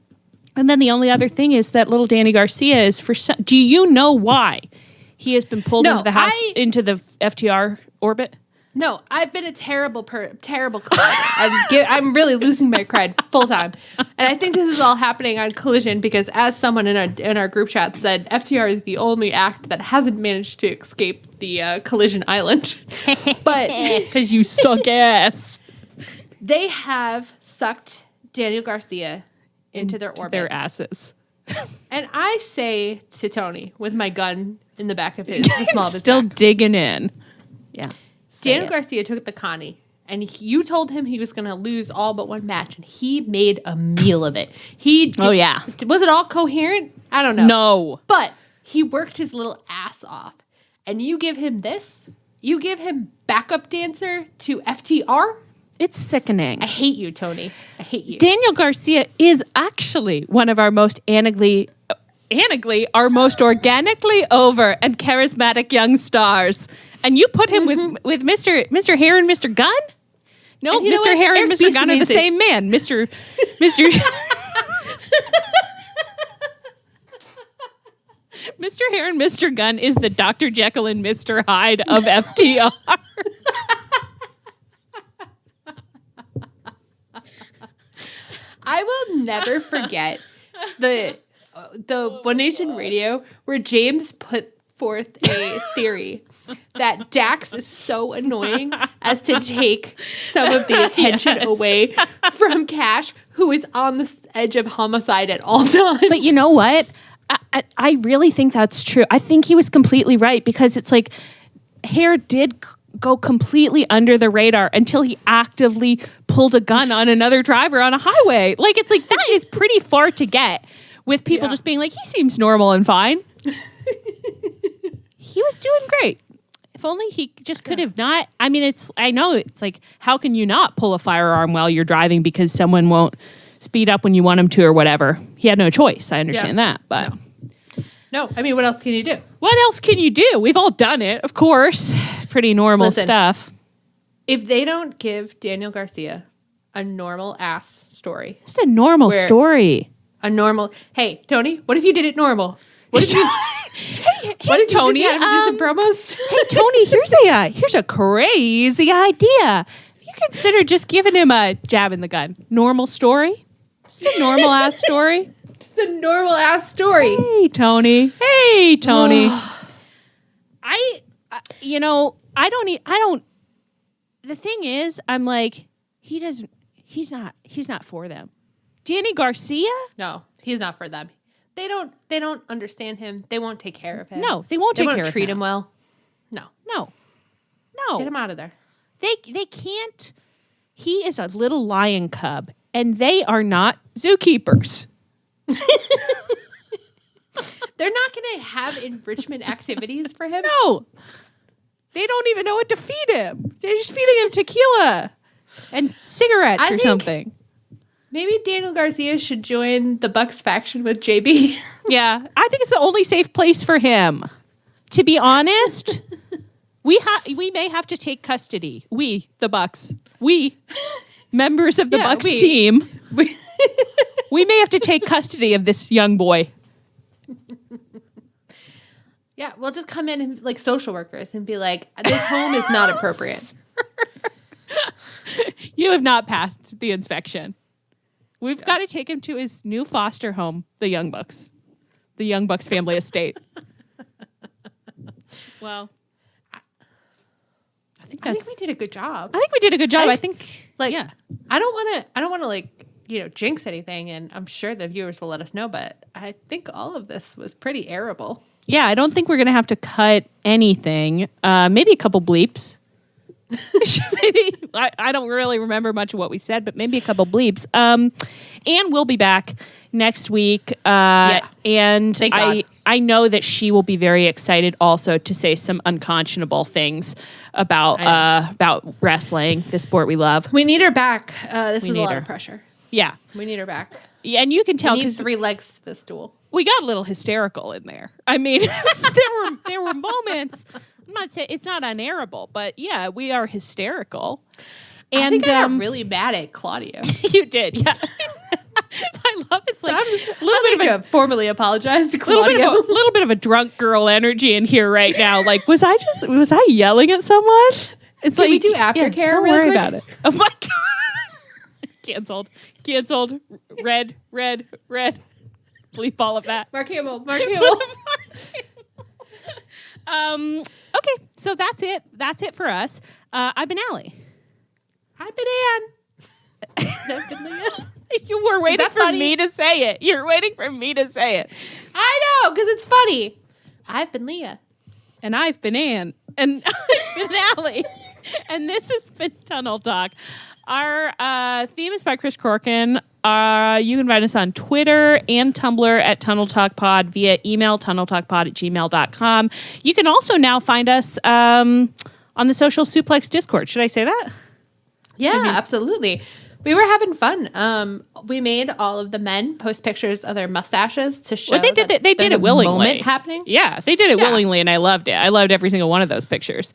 then the only other thing is that little Danny Garcia is do you know why he has been pulled into the house, into the FTR orbit? No, I've been a terrible crier. I'm really losing my cred full time. And I think this is all happening on Collision because as someone in our group chat said, FTR is the only act that hasn't managed to escape the Collision Island. But because you suck ass. They have sucked Daniel Garcia into their orbit. Their asses. And I say to Tony, with my gun in the back of the small of his still back, digging in. Yeah. Daniel Garcia took the Connie, and you told him he was going to lose all but one match, and he made a meal of it. Oh, yeah. Was it all coherent? I don't know. No. But he worked his little ass off. And you give him this? You give him backup dancer to FTR? It's sickening. I hate you, Tony. I hate you. Daniel Garcia is actually one of our most our most organically over and charismatic young stars. And you put him with Mr. Hair and Mr. Gunn? No, Mr. Hair and Mr. Gunn are the same man. Mr. Mr. Hair and Mr. Gunn is the Dr. Jekyll and Mr. Hyde of FTR. I will never forget the One Nation Radio where James put forth a theory that Dax is so annoying as to take some of the attention away from Cash, who is on the edge of homicide at all times. But you know what? I really think that's true. I think he was completely right because it's like Hair did go completely under the radar until he actively pulled a gun on another driver on a highway. Like, it's like that is pretty far to get with people just being like, he seems normal and fine. He was doing great. If only he just could have not. I mean, I know it's like, how can you not pull a firearm while you're driving because someone won't speed up when you want him to or whatever? He had no choice. I understand that, but. No, I mean, what else can you do? What else can you do? We've all done it, of course. Pretty normal stuff. If they don't give Daniel Garcia a normal ass story. Just a normal story. A normal. Hey, Tony, what if you did it normal? What if you? What if Tony? You just had some promos? Hey, Tony, here's a crazy idea. You consider just giving him a jab in the gun. Normal story. Just a normal ass story. Just a normal ass story. Hey, Tony. I don't. The thing is, I'm like, he's not for them. Danny Garcia? No, he's not for them. They don't understand him. They won't take care of him. No, they won't take care of him. They won't treat him well. No. Get him out of there. They can't. He is a little lion cub, and they are not zookeepers. They're not going to have enrichment activities for him? No. They don't even know what to feed him. They're just feeding him tequila and cigarettes or something. Maybe Daniel Garcia should join the Bucks faction with JB. Yeah. I think it's the only safe place for him. To be honest, we may have to take custody. We, the Bucks. We, members of the Bucks team. We may have to take custody of this young boy. Yeah, we'll just come in and like social workers and be like, this home is not appropriate. You have not passed the inspection. We've got to take him to his new foster home, the Young Bucks family estate. Well, I think we did a good job. I think, I don't want to like, jinx anything, and I'm sure the viewers will let us know, but I think all of this was pretty airable. Yeah, I don't think we're going to have to cut anything. Maybe a couple bleeps. Maybe I don't really remember much of what we said, but maybe a couple bleeps. And we'll be back next week. And Thank God. I know that she will be very excited also to say some unconscionable things about wrestling, the sport we love. We need her back. This was a lot of pressure. Yeah. We need her back. Yeah, and you can tell we need because 3 legs to the stool. we got a little hysterical in there. I mean, there were moments. I'm not saying it's not unairable, but yeah, we are hysterical. And I think I got really mad at Claudio. You did, yeah. I love it. It's like I'd like to formally apologize to Claudio. little bit of a drunk girl energy in here right now. Like, was I yelling at someone? It's Can we do aftercare? Don't real worry quick? about it. Oh my god! Canceled. Red. Bleep all of that. Mark Hamill. Okay, so that's it. That's it for us. I've been Allie. I've been Ann. I've been Leah. You were waiting for funny? me to say it. You're waiting for me to say it. I know, because it's funny. I've been Leah. And I've been Ann. And I've been Allie. And this has been Tunnel Talk. Our theme is by Chris Corkin. You can find us on Twitter and Tumblr at Tunnel Talk Pod via email, tunneltalkpod@gmail.com. You can also now find us on the Social Suplex Discord. Should I say that? Yeah, absolutely. We were having fun. We made all of the men post pictures of their mustaches to show They did it willingly. Moment happening. Yeah, they did it willingly, and I loved it. I loved every single one of those pictures.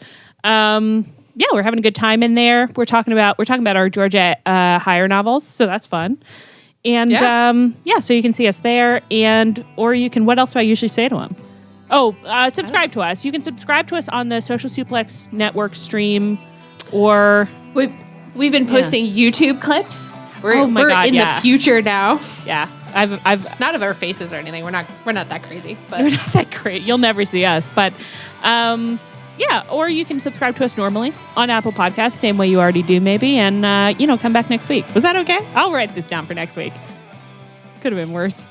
Yeah, we're having a good time in there. We're talking about our Georgia Hire novels, so that's fun. And so you can see us there, or you can. What else do I usually say to them? Oh, subscribe to us. You can subscribe to us on the Social Suplex Network stream, or we've been posting YouTube clips. We're in the future now. Yeah, I've not of our faces or anything. We're not that crazy. But we're not that great. You'll never see us, but. Yeah, or you can subscribe to us normally on Apple Podcasts, same way you already do maybe, and, come back next week. Was that okay? I'll write this down for next week. Could have been worse.